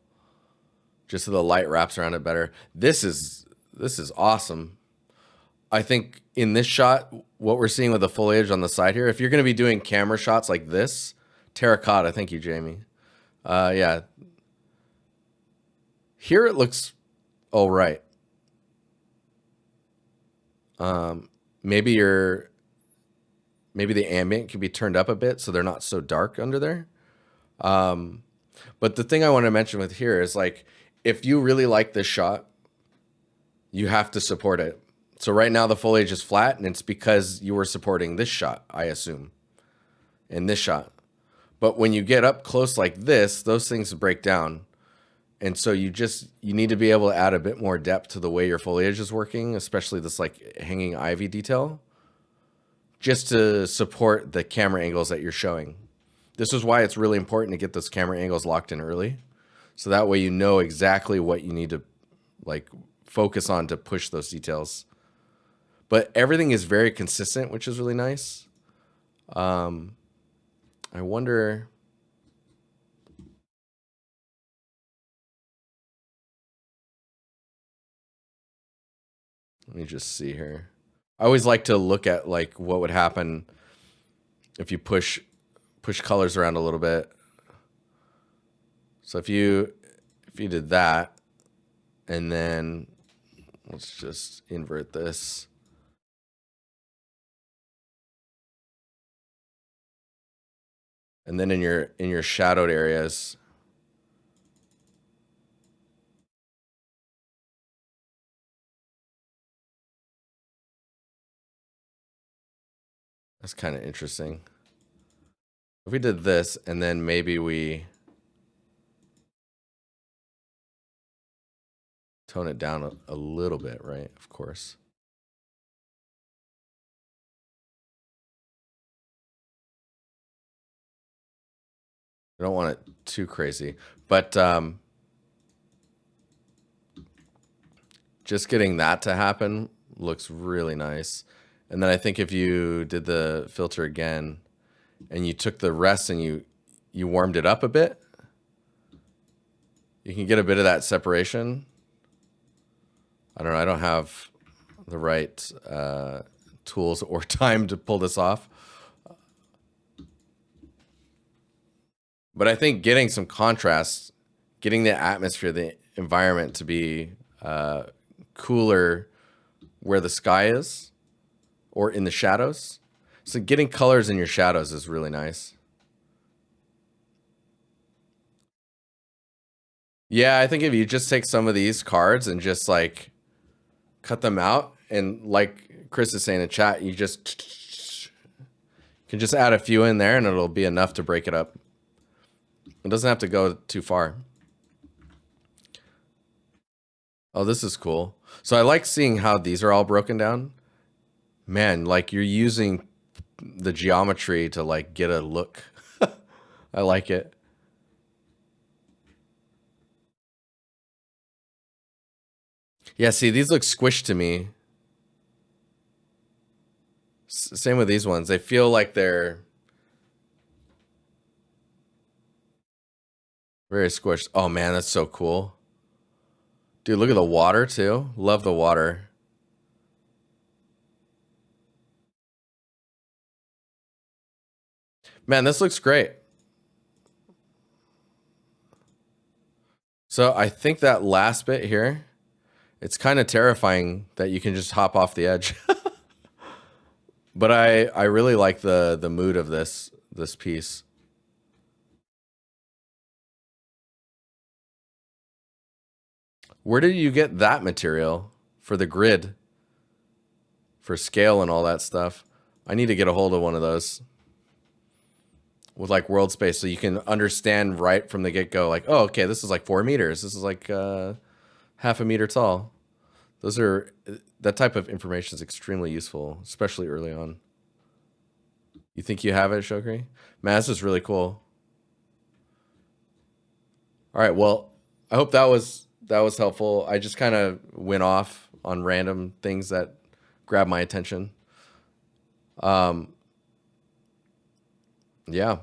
just so the light wraps around it better. This is awesome. I think in this shot, what we're seeing with the foliage on the side here, if you're going to be doing camera shots like this, terracotta, thank you, Jamie. Yeah. Here it looks all right. Maybe the ambient can be turned up a bit so they're not so dark under there. But the thing I want to mention with here is like, if you really like this shot, you have to support it. So right now the foliage is flat, and it's because you were supporting this shot, I assume, and this shot. But when you get up close like this, those things break down. And so you need to be able to add a bit more depth to the way your foliage is working, especially this like hanging ivy detail, just to support the camera angles that you're showing. This is why it's really important to get those camera angles locked in early. So that way you know exactly what you need to like focus on to push those details. But everything is very consistent, which is really nice. I wonder... Let me just see here. I always like to look at like what would happen if you push colors around a little bit. So if you did that, and then let's just invert this. And then in your shadowed areas, that's kind of interesting. If we did this, and then maybe we tone it down a little bit, right? Of course. I don't want it too crazy, but just getting that to happen looks really nice. And then I think if you did the filter again and you took the rest and you warmed it up a bit, you can get a bit of that separation. I don't know. I don't have the right tools or time to pull this off. But I think getting some contrast, getting the atmosphere, the environment to be cooler where the sky is or in the shadows. So getting colors in your shadows is really nice. Yeah, I think if you just take some of these cards and just like cut them out, and like Chris is saying in chat, you can just add a few in there and it'll be enough to break it up. It doesn't have to go too far. Oh, this is cool. So I like seeing how these are all broken down. Man, like you're using the geometry to like get a look. I like it. Yeah, see, these look squished to me. Same with these ones. They feel like they're very squished. Oh man, that's so cool. Dude, look at the water too. Love the water. Man, this looks great. So I think that last bit here, it's kind of terrifying that you can just hop off the edge. But I really like the mood of this piece. Where did you get that material for the grid, for scale and all that stuff? I need to get a hold of one of those with like world space so you can understand right from the get-go, like, oh, okay, this is like 4 meters. This is like half a meter tall. That type of information is extremely useful, especially early on. You think you have it, Shokri? Man, this is really cool. All right, well, I hope that was helpful. I just kind of went off on random things that grabbed my attention. Yeah.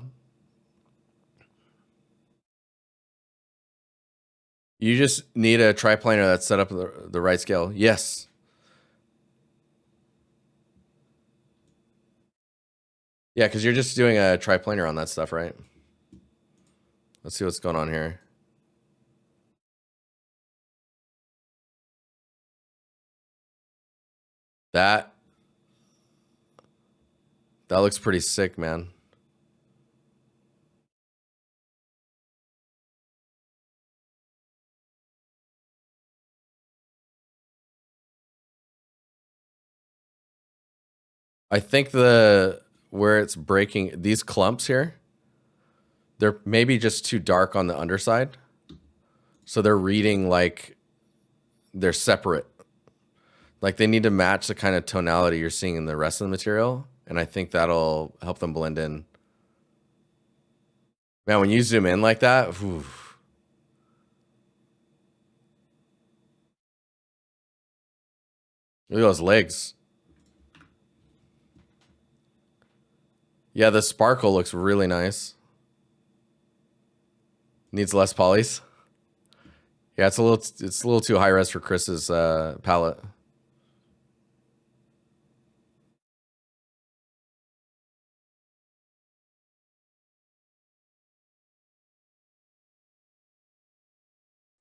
You just need a triplanar that's set up the right scale. Yes. Yeah, because you're just doing a triplanar on that stuff, right? Let's see what's going on here. That looks pretty sick, man. I think where it's breaking, these clumps here, they're maybe just too dark on the underside. So they're reading like they're separate. Like they need to match the kind of tonality you're seeing in the rest of the material. And I think that'll help them blend in. Man, when you zoom in like that, whew. Look at those legs. Yeah, the sparkle looks really nice. Needs less polys. Yeah, it's a little too high res for Chris's palette.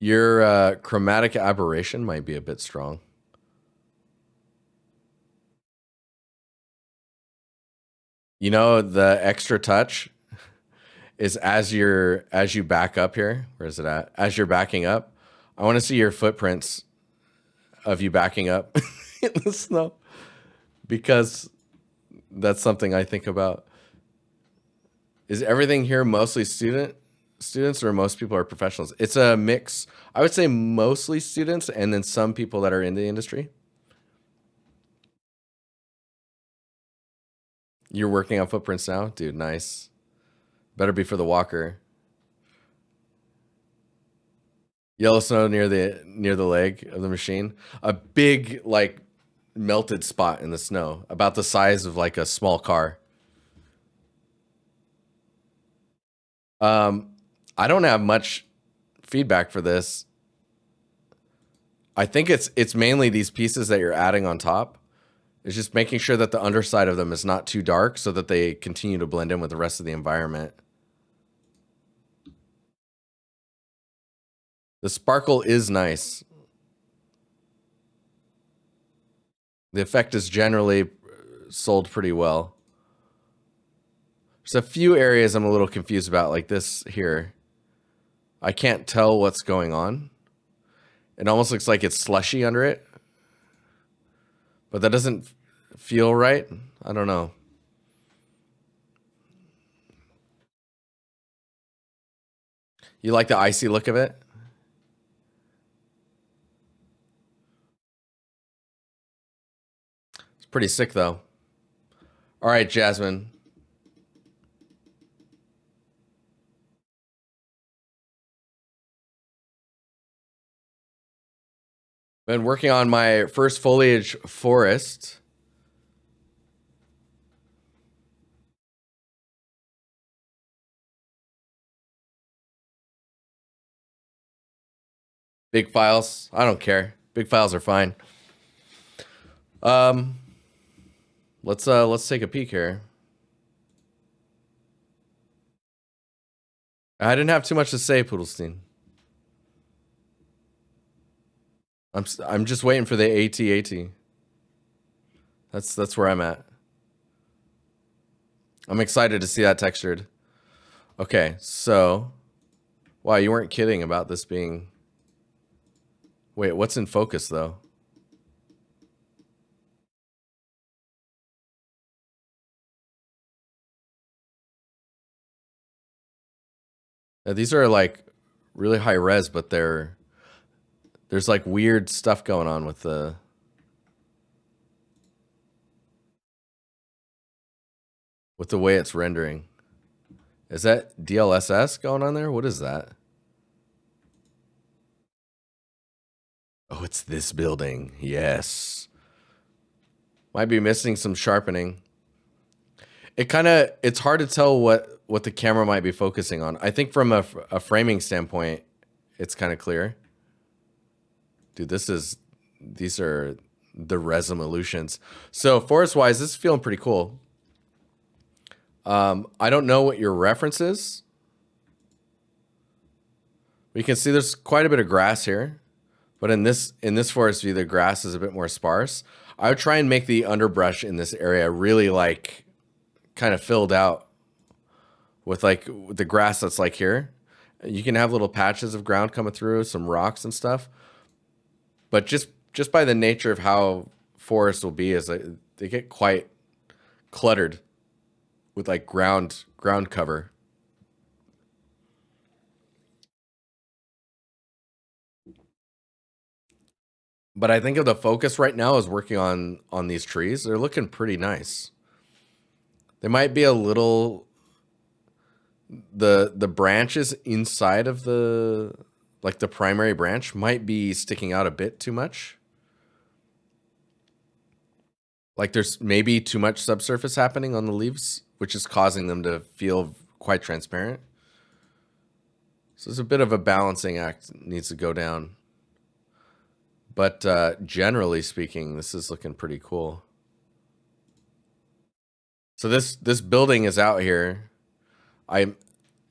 Your chromatic aberration might be a bit strong. You know, the extra touch is as you back up here. Where is it at? As you're backing up, I want to see your footprints of you backing up in the snow, because that's something I think about. Is everything here mostly students, or most people are professionals? It's a mix. I would say mostly students, and then some people that are in the industry. You're working on footprints now, dude. Nice. Better be for the walker. Yellow snow near the leg of the machine. A big like melted spot in the snow, about the size of like a small car. I don't have much feedback for this. I think it's mainly these pieces that you're adding on top. It's just making sure that the underside of them is not too dark so that they continue to blend in with the rest of the environment. The sparkle is nice. The effect is generally sold pretty well. There's a few areas I'm a little confused about, like this here. I can't tell what's going on. It almost looks like it's slushy under it, but that doesn't feel right. I don't know. You like the icy look of it? It's pretty sick though. All right, Jasmine. Been working on my first foliage forest. Big files. I don't care. Big files are fine. Let's take a peek here. I didn't have too much to say, Poodlestein. I'm just waiting for the AT-AT. That's where I'm at. I'm excited to see that textured. Okay, so wow, you weren't kidding about this being. Wait, what's in focus though? These are like really high res, but there's like weird stuff going on with the way it's rendering. Is that DLSS going on there? What is that? Oh, it's this building. Yes. Might be missing some sharpening. It's hard to tell what the camera might be focusing on. I think from a framing standpoint, it's kind of clear. Dude, these are the resolutions. So forest wise, this is feeling pretty cool. I don't know what your reference is. You can see there's quite a bit of grass here, but in this forest view, the grass is a bit more sparse. I would try and make the underbrush in this area really like kind of filled out with like the grass that's like here. You can have little patches of ground coming through, some rocks and stuff. But just by the nature of how forests will be, is they get quite cluttered with like ground cover. But I think of the focus right now is working on these trees. They're looking pretty nice. They might be a little the branches inside of the like the primary branch might be sticking out a bit too much. Like there's maybe too much subsurface happening on the leaves, which is causing them to feel quite transparent. So there's a bit of a balancing act that needs to go down. But generally speaking, this is looking pretty cool. So this building is out here.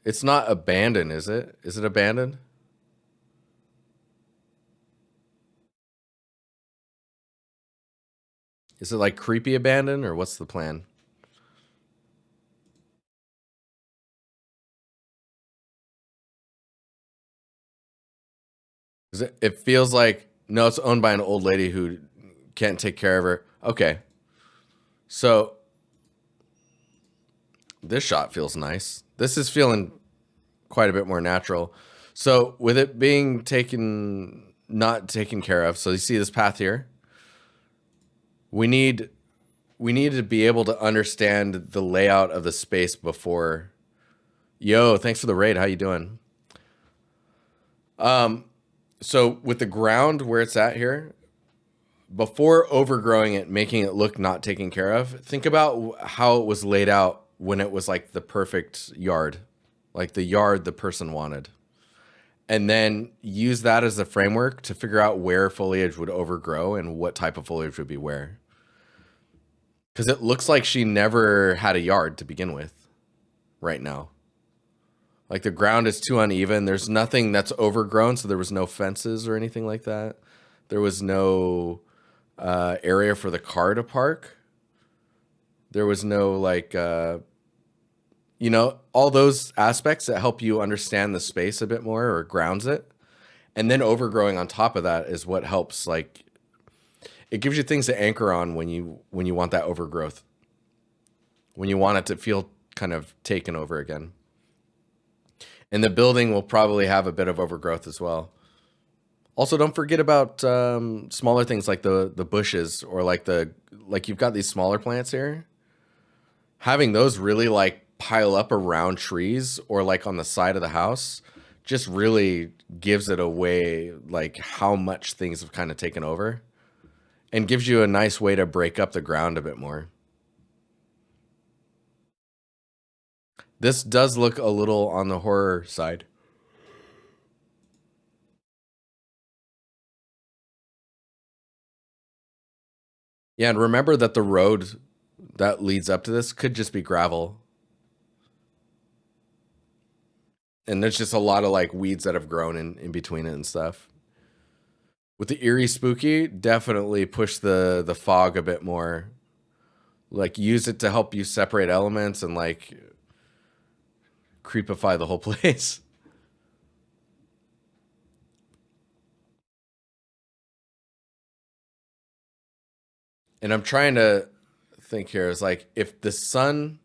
It's not abandoned, is it? Is it abandoned? Is it like creepy abandoned, or what's the plan? It feels like, no, it's owned by an old lady who can't take care of her. Okay. So this shot feels nice. This is feeling quite a bit more natural. So with it being not taken care of, so you see this path here? We need to be able to understand the layout of the space before. Yo, thanks for the raid. How you doing? So with the ground where it's at here, before overgrowing it, making it look not taken care of, think about how it was laid out when it was like the perfect yard, like the yard the person wanted. And then use that as the framework to figure out where foliage would overgrow and what type of foliage would be where. Because it looks like she never had a yard to begin with right now. Like the ground is too uneven. There's nothing that's overgrown, so there was no fences or anything like that. There was no area for the car to park. There was no like, all those aspects that help you understand the space a bit more or grounds it. And then overgrowing on top of that is what helps, like, it gives you things to anchor on when you want that overgrowth. When you want it to feel kind of taken over again. And the building will probably have a bit of overgrowth as well. Also, don't forget about smaller things like the bushes, or like you've got these smaller plants here. Having those really like pile up around trees or like on the side of the house just really gives it away, like how much things have kind of taken over, and gives you a nice way to break up the ground a bit more. This does look a little on the horror side. Yeah, and remember that the road that leads up to this could just be gravel. And there's just a lot of like weeds that have grown in between it and stuff. With the eerie spooky, definitely push the fog a bit more. Like use it to help you separate elements and like creepify the whole place. And I'm trying to think here is like if the sun,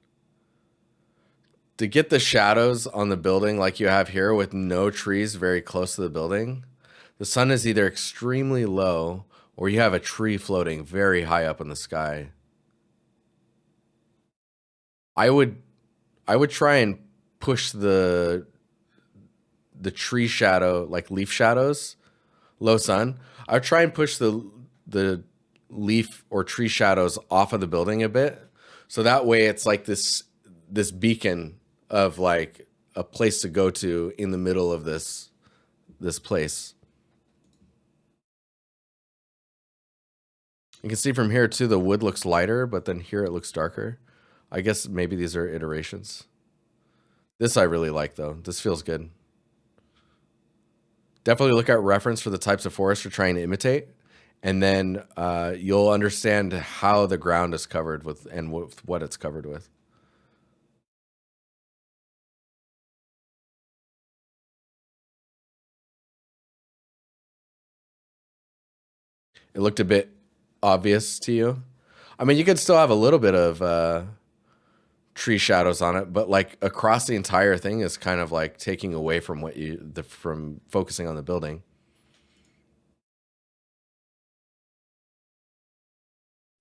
to get the shadows on the building like you have here with no trees very close to the building, the sun is either extremely low or you have a tree floating very high up in the sky. I would try and push the tree shadow, like leaf shadows, low sun. I would try and push the leaf or tree shadows off of the building a bit, so that way it's like this beacon of like a place to go to in the middle of this place. You can see from here too, the wood looks lighter, but then here it looks darker. I guess maybe these are iterations. This I really like though. This feels good. Definitely look at reference for the types of forest you're trying to imitate, and then you'll understand how the ground is covered with and what it's covered with. It looked a bit obvious to you. I mean, you could still have a little bit of tree shadows on it, but like across the entire thing is kind of like taking away from from focusing on the building.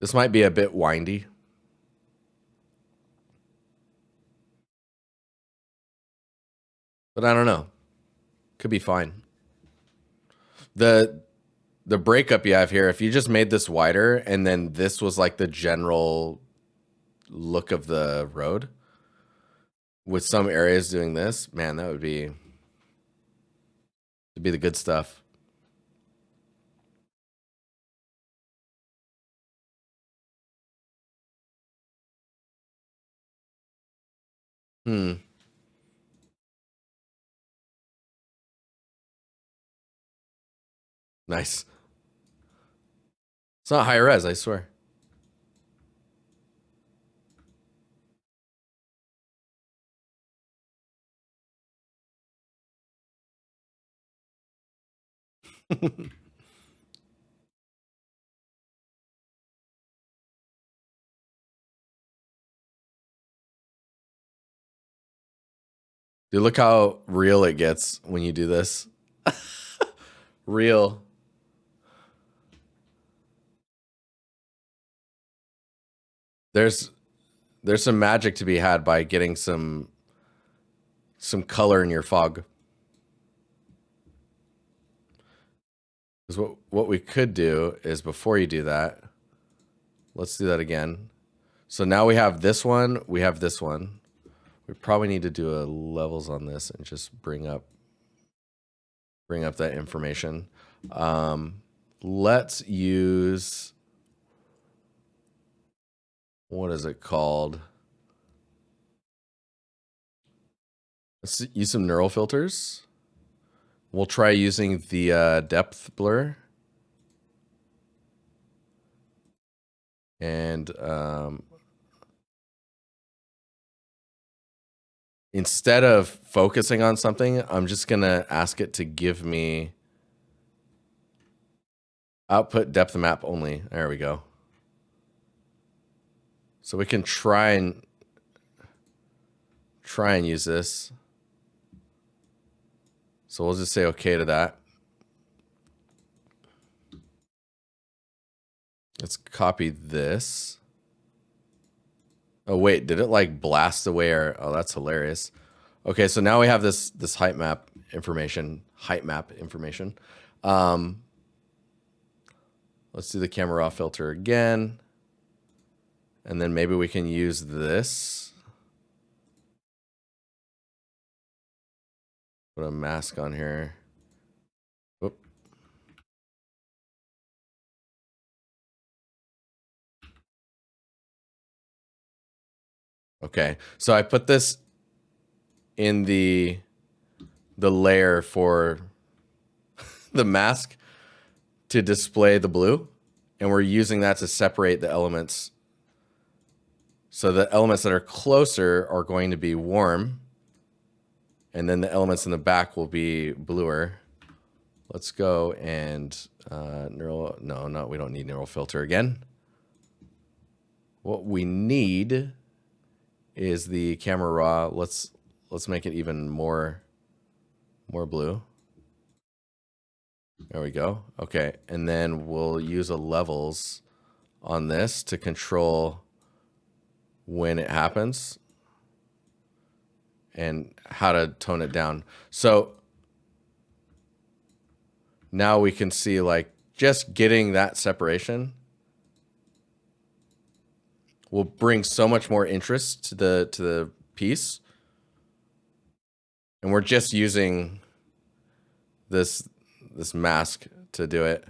This might be a bit windy, but I don't know. Could be fine. The the breakup you have here, if you just made this wider and then this was like the general look of the road, with some areas doing this, man, that would be the good stuff. Hmm. Nice. It's not high res, I swear. Dude, look how real it gets when you do this. Real. There's some magic to be had by getting some color in your fog. Because what we could do is before you do that, let's do that again. So now we have this one, we have this one. We probably need to do a levels on this and just bring up that information. Let's use, what is it called? Let's use some neural filters. We'll try using the depth blur. And instead of focusing on something, I'm just going to ask it to give me output depth map only. There we go. So we can try and use this. So we'll just say okay to that. Let's copy this. Oh wait, did it like blast away our, oh, that's hilarious. Okay, so now we have this height map information. Let's do the camera raw filter again. And then maybe we can use this. Put a mask on here. Whoop. Okay, so I put this in the layer for the mask to display the blue, and we're using that to separate the elements. So the elements that are closer are going to be warm, and then the elements in the back will be bluer. Let's go and we don't need neural filter again. What we need is the camera raw. Let's make it even more blue. There we go. Okay, and then we'll use a levels on this to control when it happens and how to tone it down. So now we can see like just getting that separation will bring so much more interest to the piece. And we're just using this mask to do it.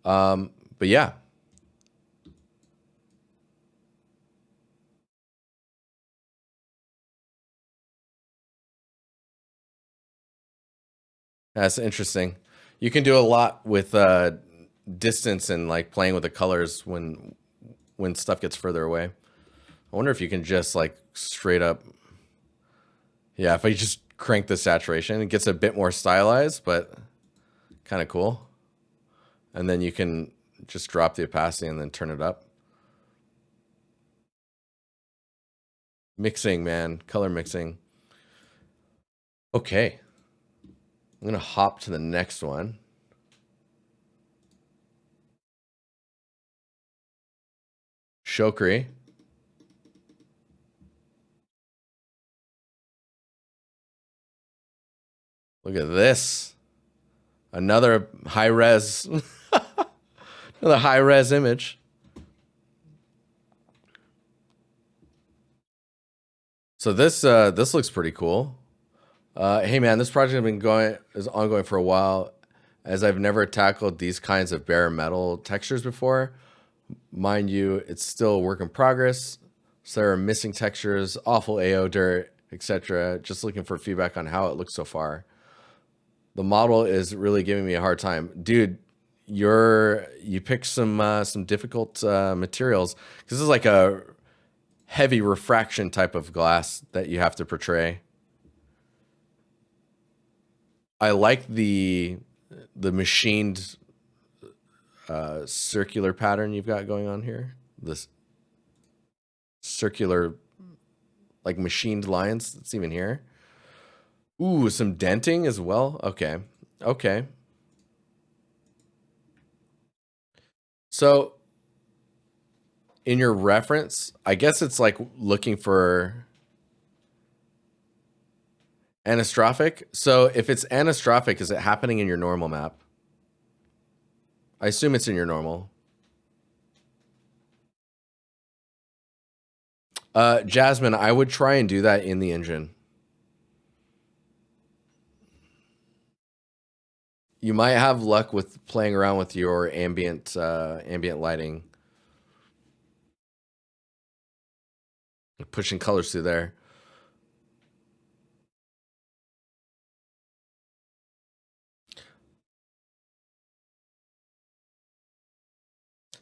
But yeah. That's interesting. You can do a lot with distance and like playing with the colors when stuff gets further away. I wonder if you can just like straight up. Yeah, if I just crank the saturation, it gets a bit more stylized, but kind of cool. And then you can just drop the opacity and then turn it up. Mixing, man, color mixing. Okay. I'm going to hop to the next one. Shokri. Look at this. Another high res. Another high res image. So this looks pretty cool. Hey man, this project is ongoing for a while, as I've never tackled these kinds of bare metal textures before. Mind you, it's still a work in progress. So there are missing textures, awful AO dirt, etc. Just looking for feedback on how it looks so far. The model is really giving me a hard time, dude. You picked some difficult materials, because this is like a heavy refraction type of glass that you have to portray. I like the machined circular pattern you've got going on here. This circular, like machined lines that's even here. Ooh, some denting as well. Okay. Okay. So in your reference, I guess it's like looking for anastrophic. So if it's anastrophic, is it happening in your normal map? I assume it's in your normal. Jasmine, I would try and do that in the engine. You might have luck with playing around with your ambient lighting. Pushing colors through there.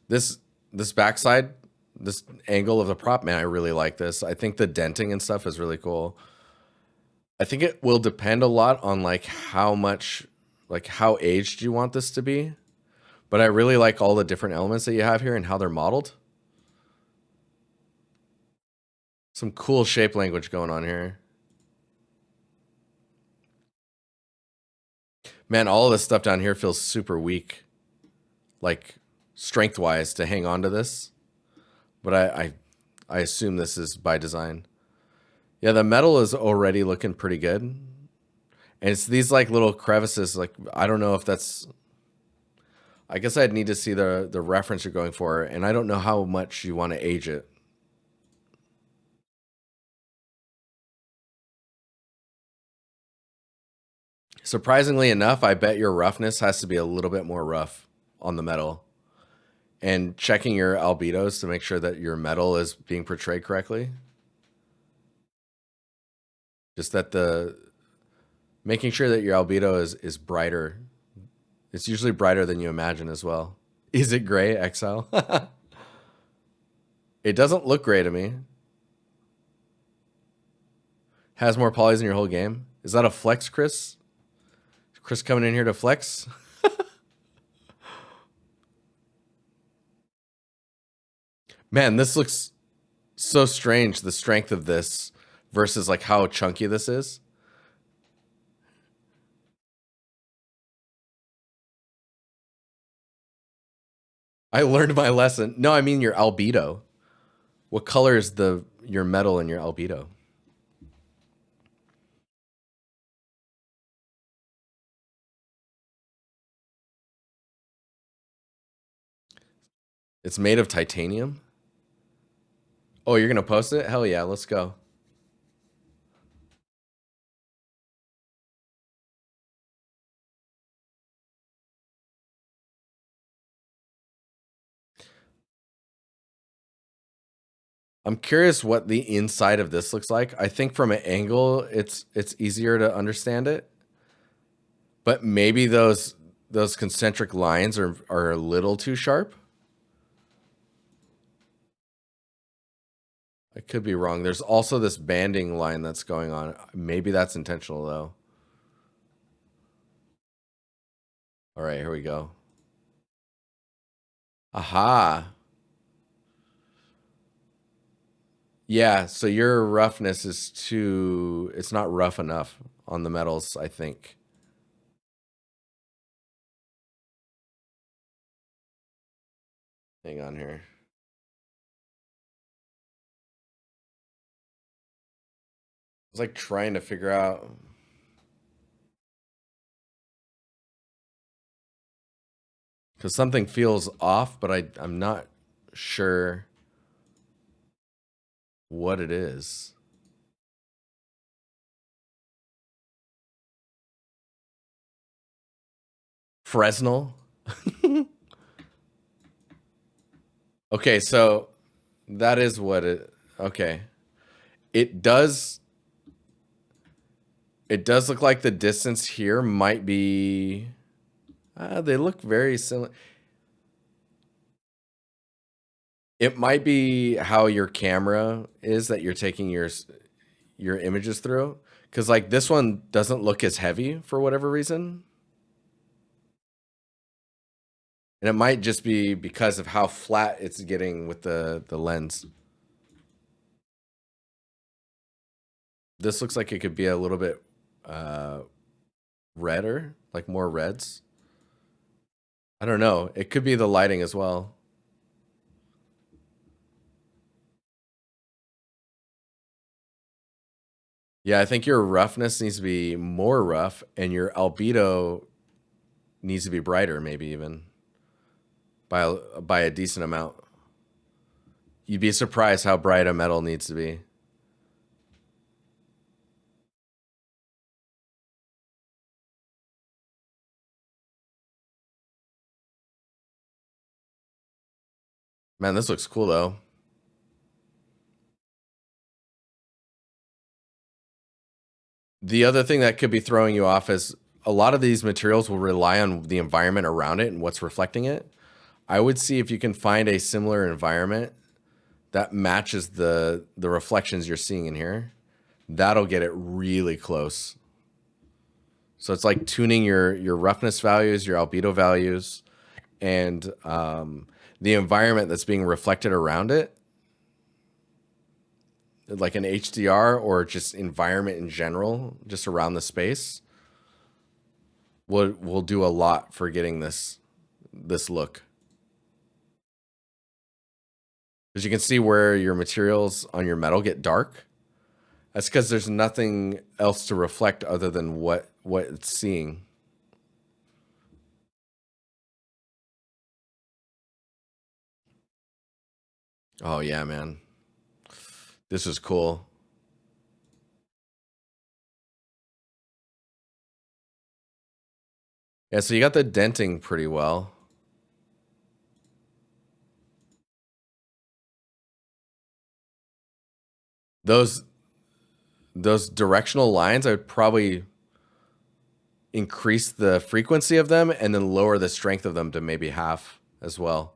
This backside, this angle of the prop, man, I really like this. I think the denting and stuff is really cool. I think it will depend a lot on like how aged you want this to be. But I really like all the different elements that you have here and how they're modeled. Some cool shape language going on here. Man, all of this stuff down here feels super weak. Like strength-wise to hang on to this. But I assume this is by design. Yeah, the metal is already looking pretty good. And it's these like little crevices. Like, I don't know if that's... I guess I'd need to see the reference you're going for. And I don't know how much you want to age it. Surprisingly enough, I bet your roughness has to be a little bit more rough on the metal. And checking your albedos to make sure that your metal is being portrayed correctly. Just that making sure that your albedo is brighter. It's usually brighter than you imagine as well. Is it gray, Exile? It doesn't look gray to me. Has more polys in your whole game. Is that a flex, Chris? Chris coming in here to flex? Man, this looks so strange, the strength of this versus like how chunky this is. I learned my lesson. No, I mean your albedo. What color is your metal and your albedo? It's made of titanium? Oh, you're going to post it? Hell yeah, let's go. I'm curious what the inside of this looks like. I think from an angle, it's easier to understand it. But maybe those concentric lines are a little too sharp. I could be wrong. There's also this banding line that's going on. Maybe that's intentional though. All right, here we go. Aha. Yeah, so your roughness is too... It's not rough enough on the metals, I think. Hang on here. I was like trying to figure out... Because something feels off, but I'm not sure what it is. Fresnel? Okay, so that is what it... Okay. It does look like the distance here might be... they look very similar. It might be how your camera is that you're taking your images through. Because like this one doesn't look as heavy for whatever reason. And it might just be because of how flat it's getting with the lens. This looks like it could be a little bit redder, like more reds. I don't know. It could be the lighting as well. Yeah, I think your roughness needs to be more rough and your albedo needs to be brighter, maybe even by a decent amount. You'd be surprised how bright a metal needs to be. Man, this looks cool though. The other thing that could be throwing you off is a lot of these materials will rely on the environment around it and what's reflecting it. I would see if you can find a similar environment that matches the reflections you're seeing in here. That'll get it really close. So it's like tuning your roughness values, your albedo values, and the environment that's being reflected around it. like an HDR or just environment in general, just around the space, will do a lot for getting this look. As you can see where your materials on your metal get dark, that's because there's nothing else to reflect other than what it's seeing. Oh yeah, man. This is cool. Yeah, so you got the denting pretty well. Those directional lines, I would probably increase the frequency of them and then lower the strength of them to maybe half as well.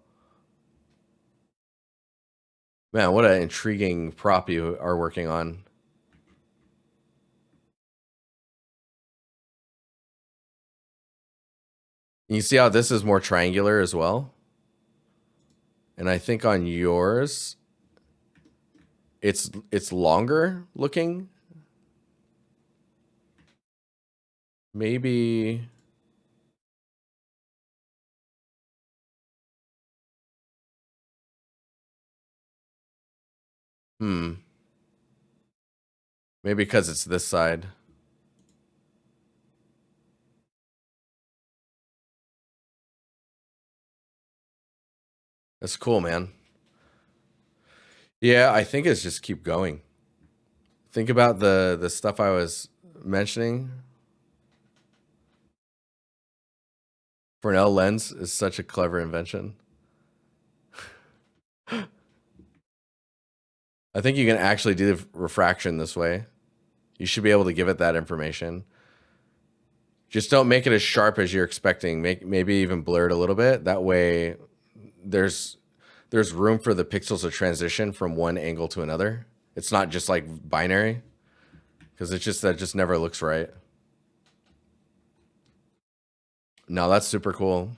Man, what an intriguing prop you are working on. You see how this is more triangular as well? And I think on yours, it's longer looking. Maybe. Maybe because it's this side. That's cool, man. Yeah, I think it's just keep going. Think about the stuff I was mentioning. Fresnel lens is such a clever invention. I think you can actually do the refraction this way. You should be able to give it that information. Just don't make it as sharp as you're expecting. Maybe even blur it a little bit. That way there's room for the pixels to transition from one angle to another. It's not just like binary, because that just never looks right. No, that's super cool.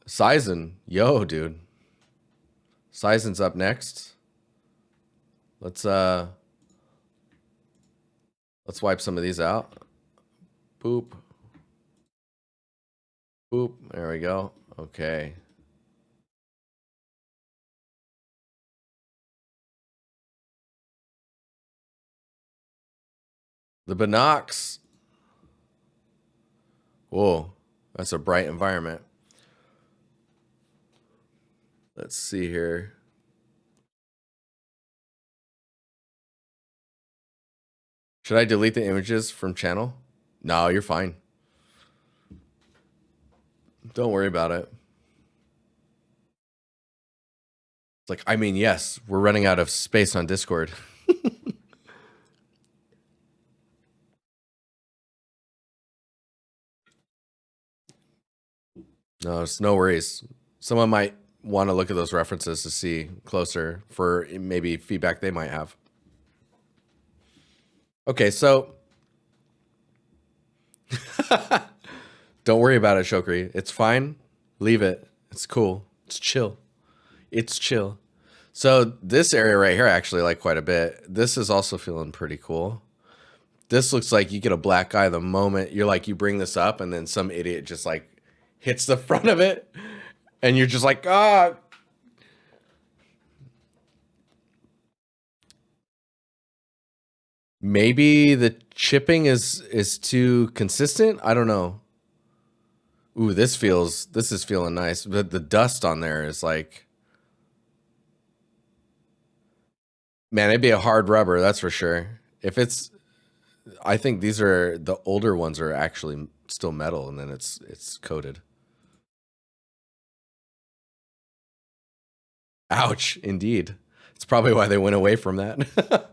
Sizen, yo, dude. Sizen's up next. Let's wipe some of these out. Boop. Boop. There we go. Okay. The binocs. Whoa, that's a bright environment. Let's see here. Should I delete the images from channel? No, you're fine. Don't worry about it. It's like, I mean, yes, we're running out of space on Discord. No, it's no worries. Someone might want to look at those references to see closer for maybe feedback they might have. Okay, so don't worry about it, Shokri. It's fine. Leave it. It's cool. It's chill. It's chill. So this area right here, I actually like quite a bit. This is also feeling pretty cool. This looks like you get a black eye the moment you bring this up, and then some idiot just like hits the front of it, and you're just like, ah. Maybe the chipping is too consistent. I don't know. Ooh, this is feeling nice. But the dust on there is like, man, it'd be a hard rubber, that's for sure. I think these are the older ones are actually still metal, and then it's coated. Ouch, indeed. It's probably why they went away from that.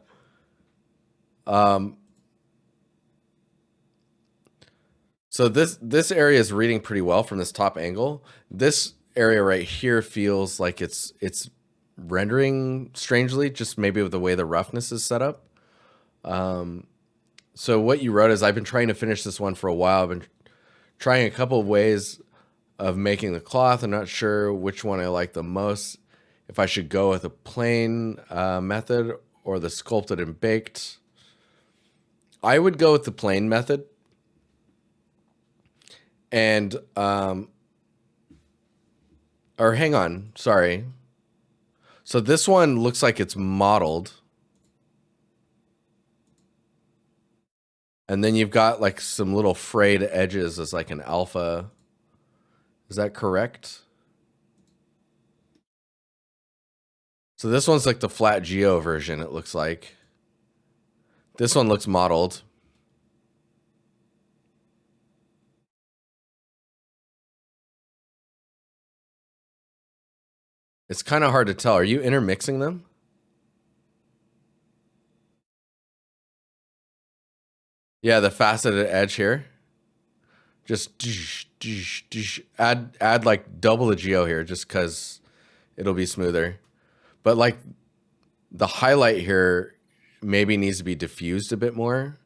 So this area is reading pretty well from this top angle. This area right here feels like it's rendering strangely, just maybe with the way the roughness is set up. So what you wrote is, I've been trying to finish this one for a while. I've been trying a couple of ways. of making the cloth. I'm not sure which one I like the most. If I should go with a plain method or the sculpted and baked. I would go with the plain method. And, or hang on, sorry. So this one looks like it's modeled. And then you've got like some little frayed edges as like an alpha. Is that correct? So this one's like the flat geo version, it looks like. This one looks modeled. It's kind of hard to tell. Are you intermixing them? Yeah, the faceted edge here. Just add like double the geo here just because it'll be smoother. But like the highlight here maybe needs to be diffused a bit more.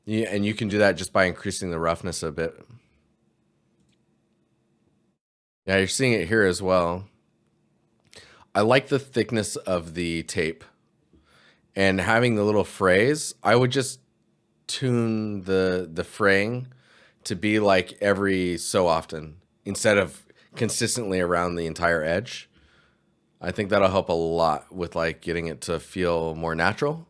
Yeah, and you can do that just by increasing the roughness a bit. Yeah, you're seeing it here as well. I like the thickness of the tape. And having the little frays, I would just tune the fraying to be like every so often instead of consistently around the entire edge. I think that'll help a lot with like getting it to feel more natural.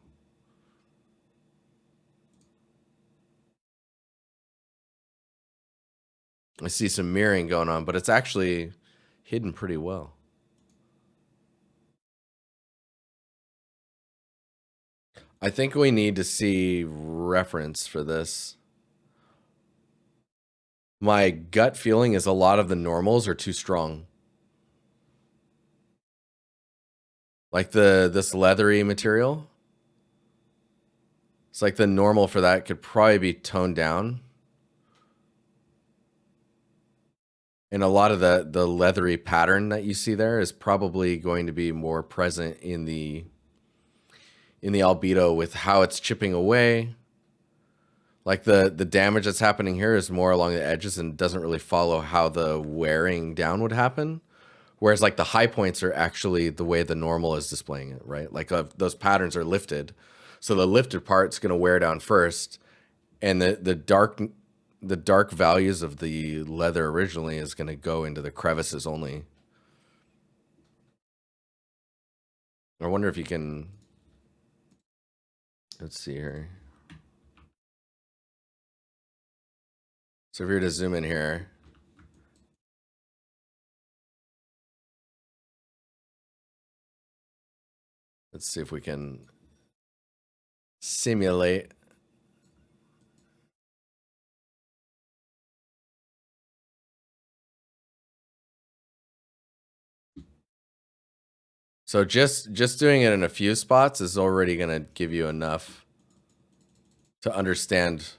I see some mirroring going on, but it's actually hidden pretty well. I think we need to see reference for this. My gut feeling is a lot of the normals are too strong. Like this leathery material. It's like the normal for that could probably be toned down. And a lot of the leathery pattern that you see there is probably going to be more present in the albedo with how it's chipping away. Like the damage that's happening here is more along the edges and doesn't really follow how the wearing down would happen. Whereas like the high points are actually the way the normal is displaying it, right? Like those patterns are lifted. So the lifted part's going to wear down first, and the dark values of the leather originally is going to go into the crevices only. I wonder if you can, let's see here. So if you were to zoom in here, let's see if we can simulate. So just doing it in a few spots is already going to give you enough to understand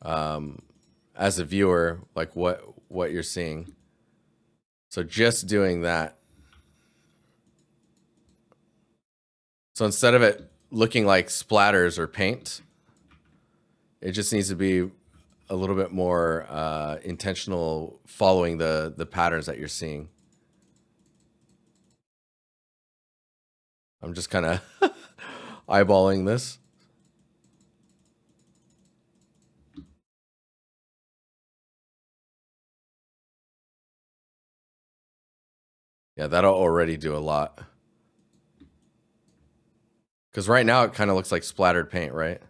as a viewer like what you're seeing. So just doing that. So instead of it looking like splatters or paint, it just needs to be a little bit more intentional following the patterns that you're seeing. I'm just kind of eyeballing this. Yeah, that'll already do a lot. Because right now it kind of looks like splattered paint, right?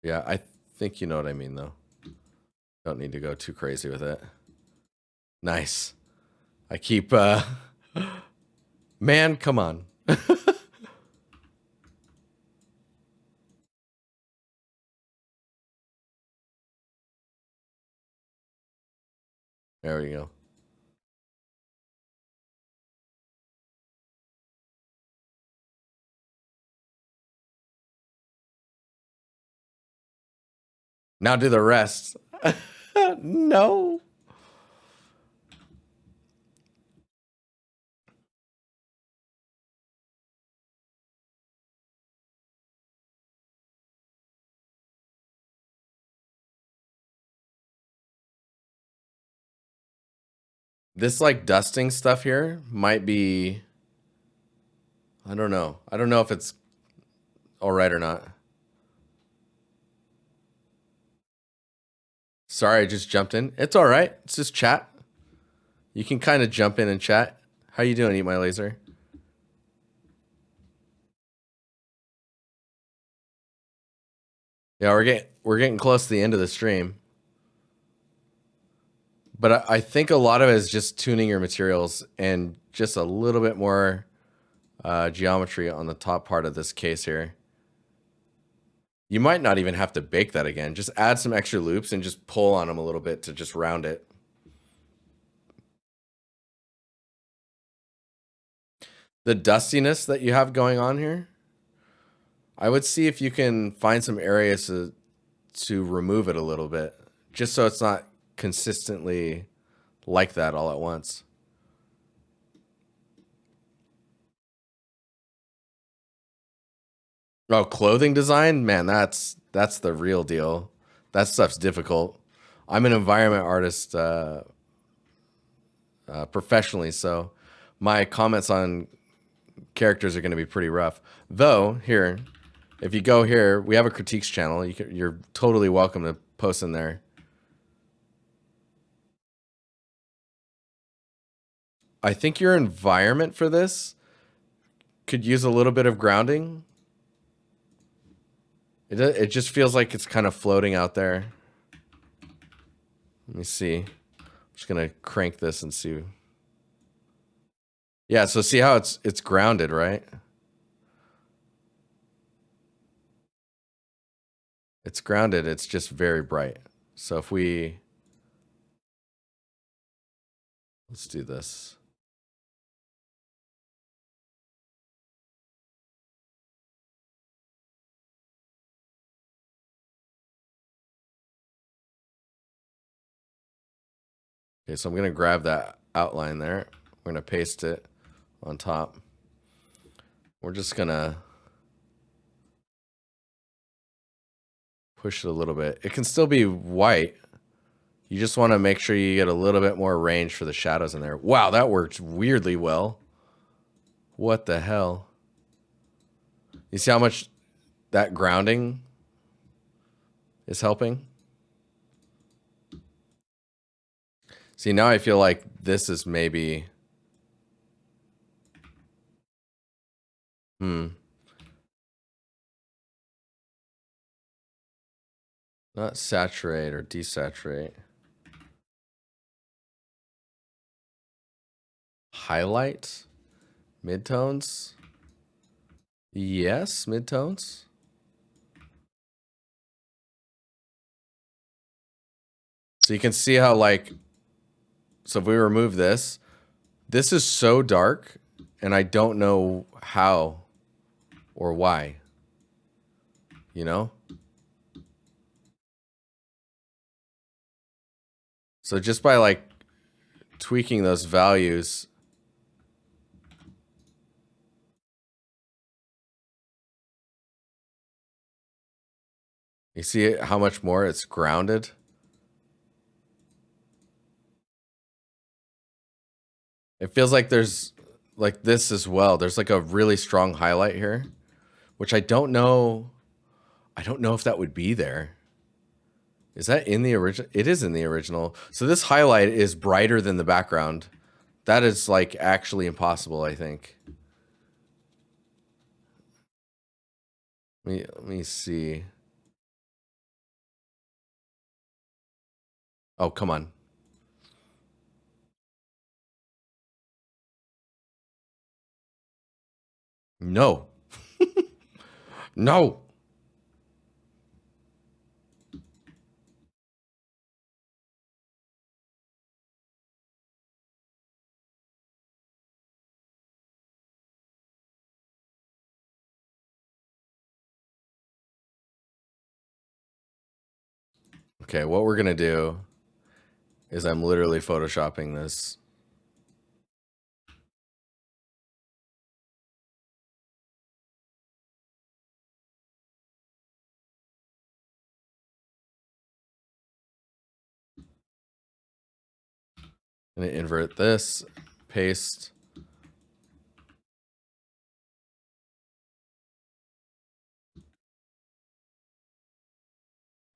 Yeah, I think you know what I mean, though. Don't need to go too crazy with it. Nice. I keep, man, come on. There we go. Now do the rest. No. This like dusting stuff here might be, I don't know. I don't know if it's all right or not. Sorry, I just jumped in. It's all right. It's just chat. You can kind of jump in and chat. How you doing, Eat My Laser? Yeah, we're getting close to the end of the stream. But I think a lot of it is just tuning your materials and just a little bit more geometry on the top part of this case here. You might not even have to bake that again. Just add some extra loops and just pull on them a little bit to just round it. The dustiness that you have going on here, I would see if you can find some areas to remove it a little bit, just so it's not consistently like that all at once. Oh, clothing design, man, that's the real deal. That stuff's difficult. I'm an environment artist professionally, so my comments on characters are going to be pretty rough. Though here, if you go here, we have a critiques channel. You're totally welcome to post in there. I think your environment for this could use a little bit of grounding. It just feels like it's kind of floating out there. Let me see. I'm just gonna crank this and see. Yeah, so see how it's grounded, right? It's grounded. It's just very bright. So if let's do this. Okay, so I'm gonna grab that outline there. We're gonna paste it on top. We're just gonna push it a little bit. It can still be white. You just want to make sure you get a little bit more range for the shadows in there. Wow, that worked weirdly well. What the hell? You see how much that grounding is helping? See, now I feel like this is maybe... Not saturate or desaturate. Highlight? Midtones? Yes, midtones. So you can see how, like... So if we remove this, this is so dark, and I don't know how or why. You know? So just by, like, tweaking those values... You see how much more it's grounded? It feels like there's like this as well. There's like a really strong highlight here, which I don't know. I don't know if that would be there. Is that in the original? It is in the original. So this highlight is brighter than the background. That is like actually impossible, I think. Let me see. Oh, come on. No. No. Okay, what we're going to do is I'm literally photoshopping this. I'm gonna invert this, paste.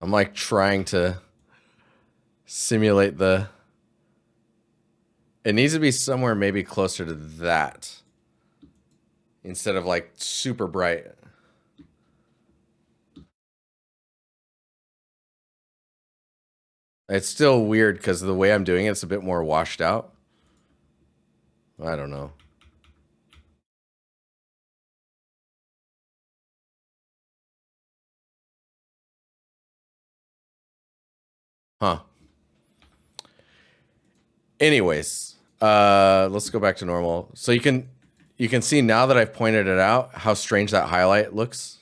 I'm like trying to simulate the, it needs to be somewhere maybe closer to that instead of like super bright. It's still weird because the way I'm doing it's a bit more washed out. I don't know. Huh. Anyways, let's go back to normal. So you can see now that I've pointed it out how strange that highlight looks.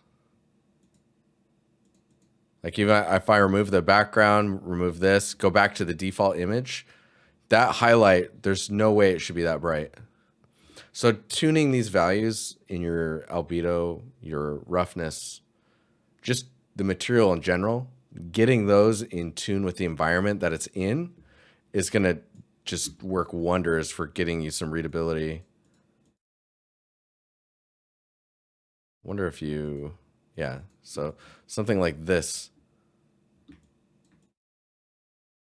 Like even if I remove the background, remove this, go back to the default image, that highlight, there's no way it should be that bright. So tuning these values in your albedo, your roughness, just the material in general, getting those in tune with the environment that it's in is going to just work wonders for getting you some readability. Wonder if you, yeah, so something like this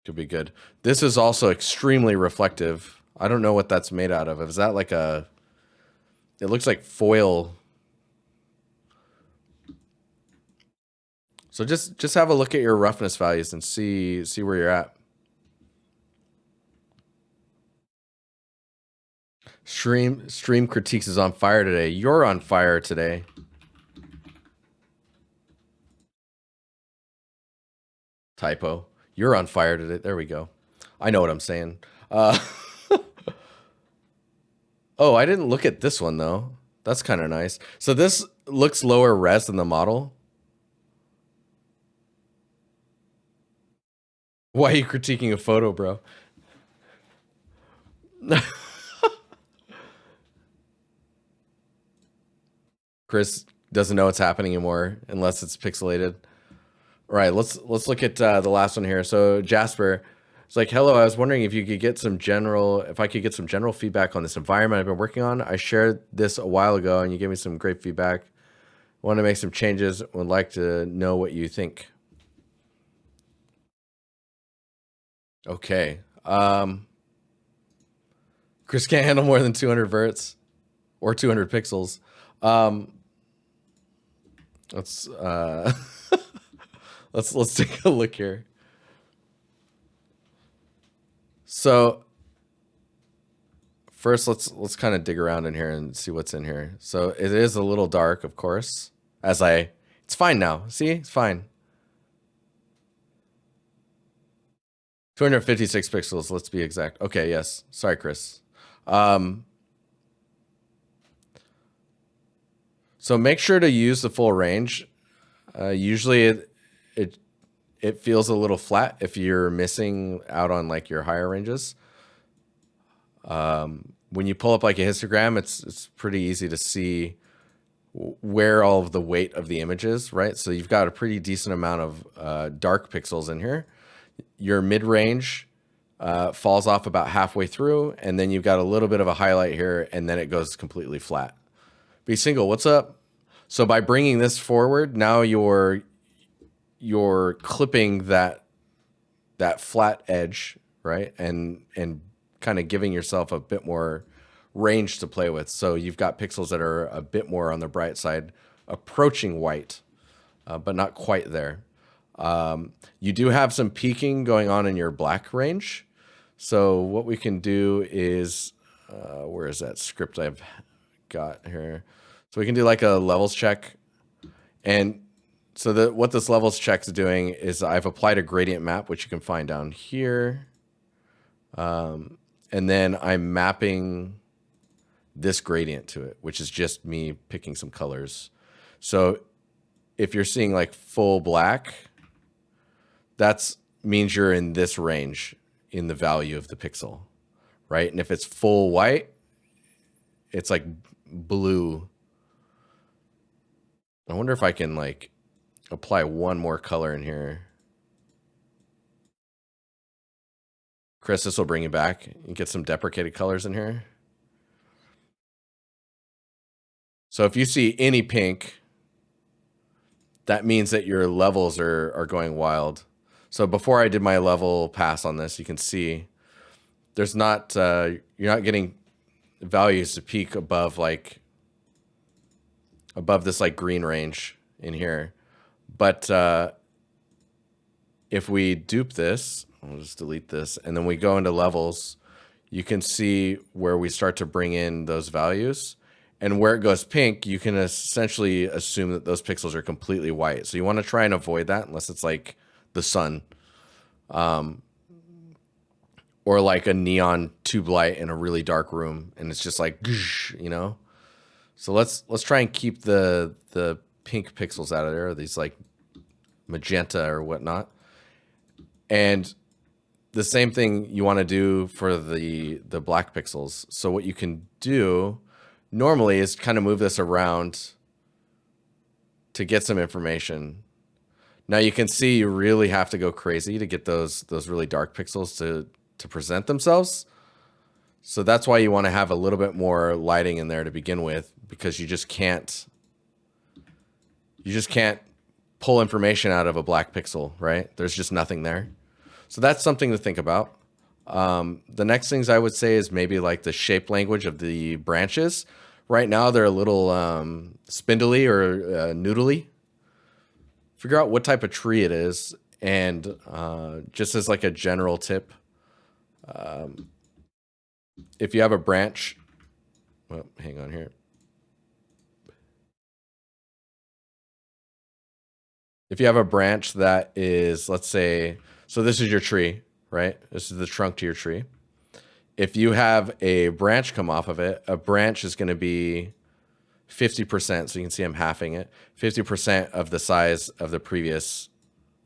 could be good. This is also extremely reflective. I don't know what that's made out of. Is that like a, it looks like foil. So just have a look at your roughness values and see where you're at. Stream critiques is on fire today. You're on fire today. Typo. You're on fire today. There we go. I know what I'm saying. Oh, I didn't look at this one though. That's kind of nice. So this looks lower res than the model. Why are you critiquing a photo, bro? Chris doesn't know what's happening anymore unless it's pixelated. All right, let's look at the last one here. So Jasper, it's like, hello, I was wondering if you could get some general, if I could get some general feedback on this environment I've been working on. I shared this a while ago and you gave me some great feedback. Want to make some changes. Would like to know what you think. Okay. Chris can't handle more than 200 verts or 200 pixels. Let's let's take a look here. So first, let's kind of dig around in here and see what's in here. So it is a little dark, of course. It's fine now. See, it's fine. 256 pixels. Let's be exact. Okay, yes. Sorry, Chris. So make sure to use the full range. Usually it feels a little flat if you're missing out on like your higher ranges. When you pull up like a histogram, it's pretty easy to see where all of the weight of the image is, right? So you've got a pretty decent amount of dark pixels in here. Your mid-range falls off about halfway through, and then you've got a little bit of a highlight here, and then it goes completely flat. Be single, what's up? So by bringing this forward, now you're clipping that flat edge, right? And kind of giving yourself a bit more range to play with. So you've got pixels that are a bit more on the bright side, approaching white, but not quite there. You do have some peaking going on in your black range. So what we can do is, where is that script I've got here? So we can do like a levels check. And so what this levels check is doing is I've applied a gradient map, which you can find down here. And then I'm mapping this gradient to it, which is just me picking some colors. So if you're seeing like full black, that means you're in this range in the value of the pixel, right? And if it's full white, it's like blue. I wonder if I can like apply one more color in here. Chris, this will bring you back. You get some deprecated colors in here. So if you see any pink, that means that your levels are going wild. So before I did my level pass on this, you can see there's not, you're not getting values to peak above this like green range in here. But if we dupe this, I'll just delete this, and then we go into levels, you can see where we start to bring in those values. And where it goes pink, you can essentially assume that those pixels are completely white. So you want to try and avoid that unless it's like the sun. Or like a neon tube light in a really dark room, and it's just like, you know? So let's try and keep the pink pixels out of there, these like magenta or whatnot. And the same thing you want to do for the black pixels. So what you can do normally is kind of move this around to get some information. Now you can see you really have to go crazy to get those really dark pixels to present themselves. So that's why you want to have a little bit more lighting in there to begin with, because you just can't pull information out of a black pixel, right? There's just nothing there. So that's something to think about. The next things I would say is maybe like the shape language of the branches. Right now they're a little spindly or noodly. Figure out what type of tree it is, and just as like a general tip, if you have a branch, well, hang on here. If you have a branch that is, let's say, so this is your tree, right? This is the trunk to your tree. If you have a branch come off of it, a branch is going to be 50%. So you can see I'm halving it. 50% of the size of the previous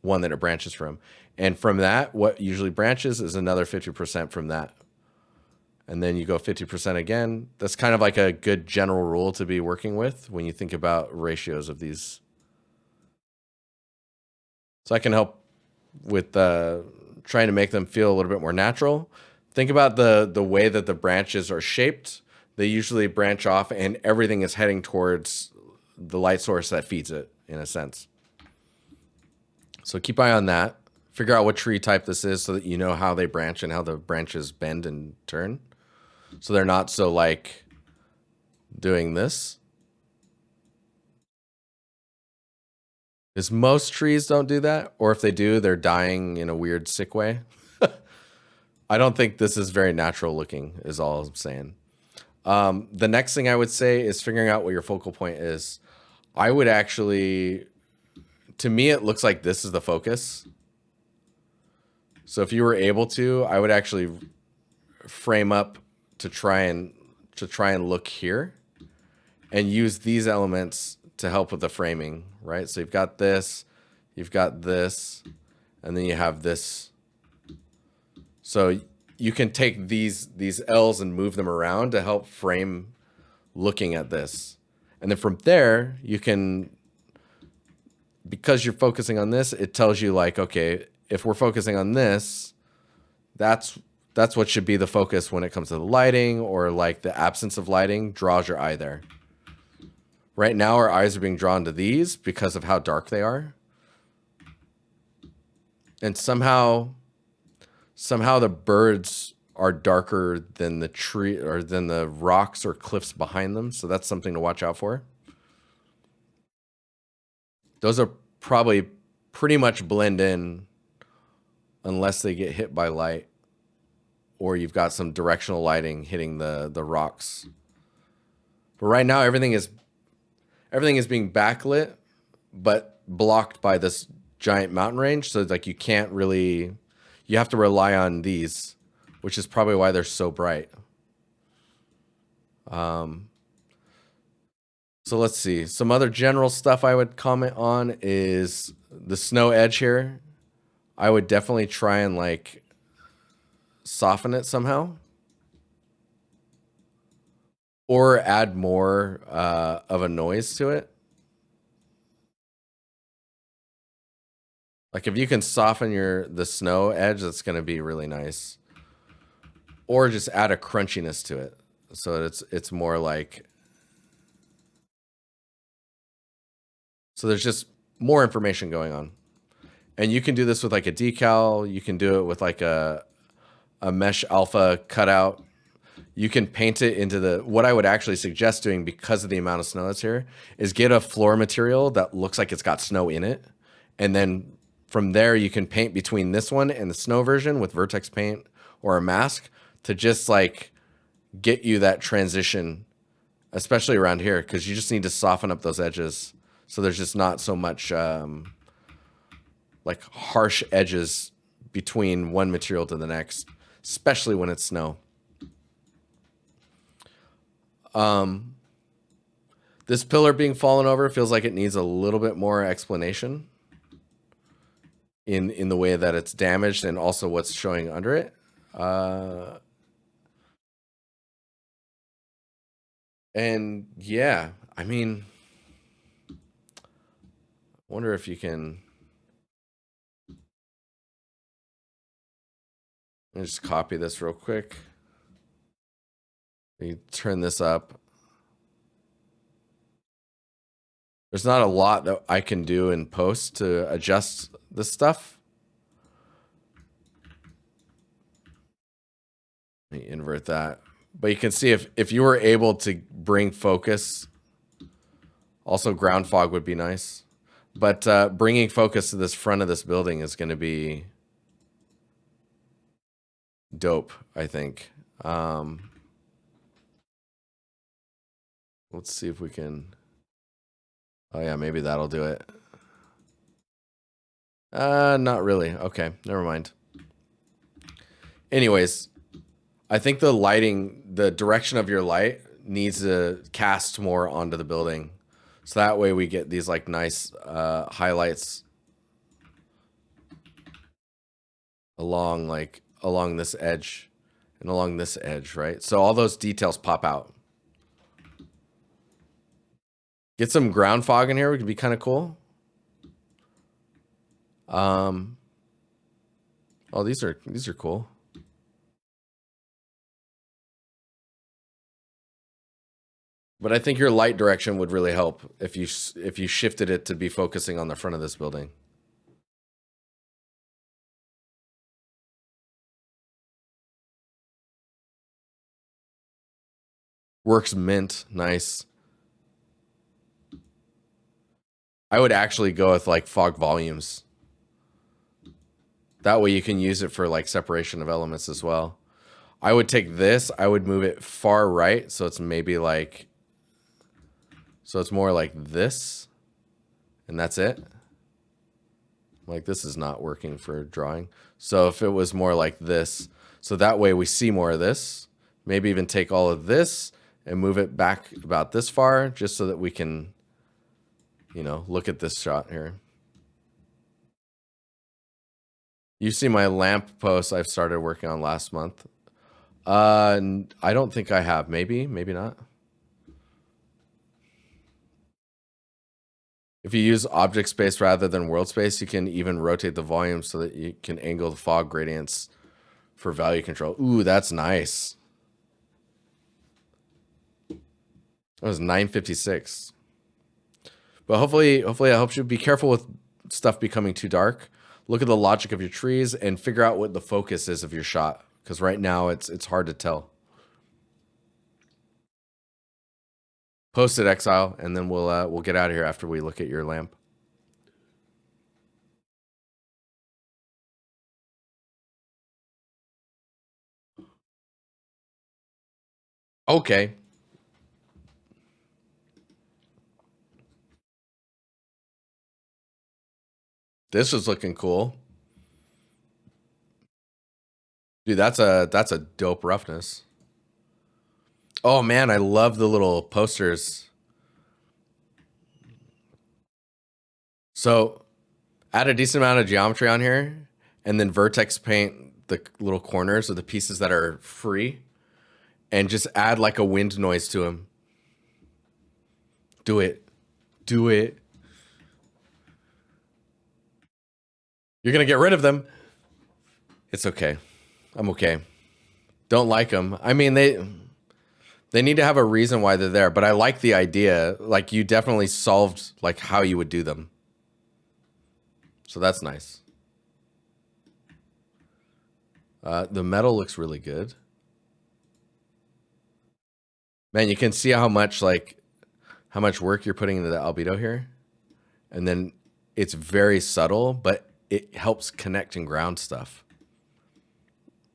one that it branches from. And from that, what usually branches is another 50% from that. And then you go 50% again. That's kind of like a good general rule to be working with when you think about ratios of these. So I can help with trying to make them feel a little bit more natural. Think about the way that the branches are shaped. They usually branch off and everything is heading towards the light source that feeds it, in a sense. So keep eye on that. Figure out what tree type this is so that you know how they branch and how the branches bend and turn. So they're not so like doing this. Because most trees don't do that, or if they do, they're dying in a weird, sick way. I don't think this is very natural looking, is all I'm saying. The next thing I would say is figuring out what your focal point is. I would actually, to me, it looks like this is the focus. So if you were able to, I would actually frame up to try and look here and use these elements to help with the framing, right? So you've got this, and then you have this. So you can take these L's and move them around to help frame looking at this. And then from there, you can, because you're focusing on this, it tells you like, okay, if we're focusing on this, that's what should be the focus when it comes to the lighting, or like the absence of lighting draws your eye there. Right now, our eyes are being drawn to these because of how dark they are. And somehow the birds are darker than the tree or than the rocks or cliffs behind them. So that's something to watch out for. Those are probably pretty much blend in unless they get hit by light, or you've got some directional lighting hitting the rocks. But right now, everything is being backlit, but blocked by this giant mountain range. So like you can't really, you have to rely on these, which is probably why they're so bright. So let's see. Some other general stuff I would comment on is the snow edge here. I would definitely try and like soften it somehow, or add more of a noise to it. Like if you can soften the snow edge, that's going to be really nice. or just add a crunchiness to it. So it's more like, so there's just more information going on. And you can do this with like a decal. You can do it with like a mesh alpha cutout. You can paint it into the, what I would actually suggest doing because of the amount of snow that's here is get a floor material that looks like it's got snow in it. And then from there, you can paint between this one and the snow version with vertex paint or a mask to just like get you that transition, especially around here, because you just need to soften up those edges. So there's just not so much like harsh edges between one material to the next, especially when it's snow. This pillar being fallen over feels like it needs a little bit more explanation in the way that it's damaged and also what's showing under it. And yeah, I mean, I wonder if you can, let me just copy this real quick. You turn this up. There's not a lot that I can do in post to adjust this stuff. Let me invert that. But you can see if you were able to bring focus, also ground fog would be nice. But bringing focus to this front of this building is going to be dope, I think. Let's see if we can. Oh yeah, maybe that'll do it. Not really. Okay, never mind. Anyways, I think the lighting, the direction of your light needs to cast more onto the building. So that way we get these like nice highlights along this edge and along this edge, right? So all those details pop out. Get some ground fog in here, would be kind of cool. Oh, these are cool. But I think your light direction would really help if you shifted it to be focusing on the front of this building. Works mint, nice. I would actually go with like fog volumes. That way you can use it for like separation of elements as well. I would take this, I would move it far right, so it's maybe like, so it's more like this, and that's it. Like this is not working for drawing. So if it was more like this, so that way we see more of this, maybe even take all of this and move it back about this far, just so that we can, you know, look at this shot here. You see my lamp post I've started working on last month. I don't think I have. Maybe not. If you use object space rather than world space, you can even rotate the volume so that you can angle the fog gradients for value control. Ooh, that's nice. That was 956. But hopefully it helps you. Be careful with stuff becoming too dark. Look at the logic of your trees and figure out what the focus is of your shot. Because right now it's hard to tell. Post it, Exile, and then we'll get out of here after we look at your lamp. Okay. This is looking cool. Dude, that's a dope roughness. Oh man, I love the little posters. So add a decent amount of geometry on here and then vertex paint the little corners of the pieces that are free and just add like a wind noise to them. Do it. Do it. You're going to get rid of them. It's okay. I'm okay. Don't like them. I mean, they need to have a reason why they're there, but I like the idea. Like, you definitely solved like how you would do them. So that's nice. The metal looks really good. Man, you can see how much work you're putting into the albedo here. And then it's very subtle, but it helps connect and ground stuff.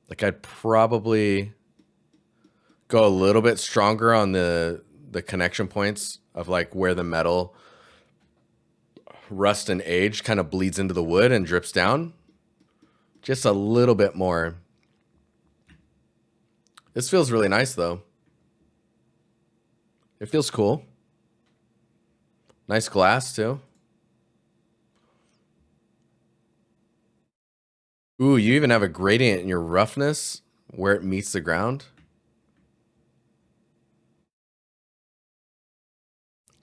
Like, I'd probably go a little bit stronger on the connection points of like where the metal rust and age kind of bleeds into the wood and drips down. Just a little bit more. This feels really nice though. It feels cool. Nice glass too. Ooh, you even have a gradient in your roughness where it meets the ground.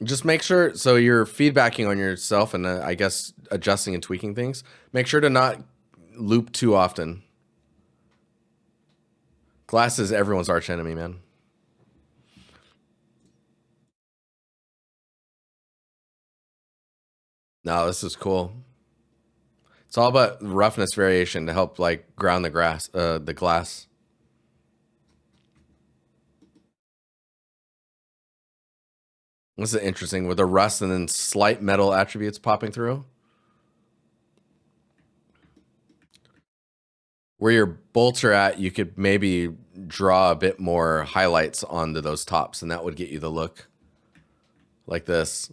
Just make sure, so you're feedbacking on yourself and I guess adjusting and tweaking things. Make sure to not loop too often. Glass is everyone's arch enemy, man. No, this is cool. It's all about roughness variation to help like ground the glass. This is interesting with the rust and then slight metal attributes popping through. Where your bolts are at, you could maybe draw a bit more highlights onto those tops, and that would get you the look like this.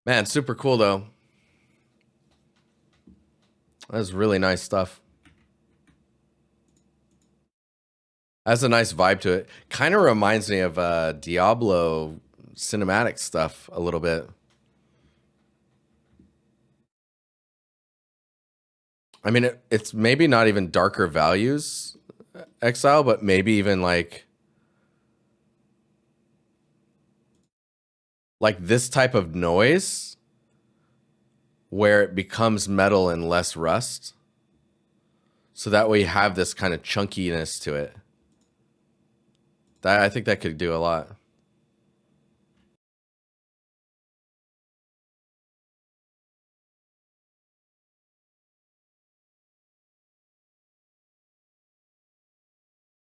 Man, super cool though. That's really nice stuff. Has a nice vibe to it. Kind of reminds me of Diablo cinematic stuff a little bit. I mean, it's maybe not even darker values, Exile, but maybe even like this type of noise where it becomes metal and less rust. So that way you have this kind of chunkiness to it. I think that could do a lot.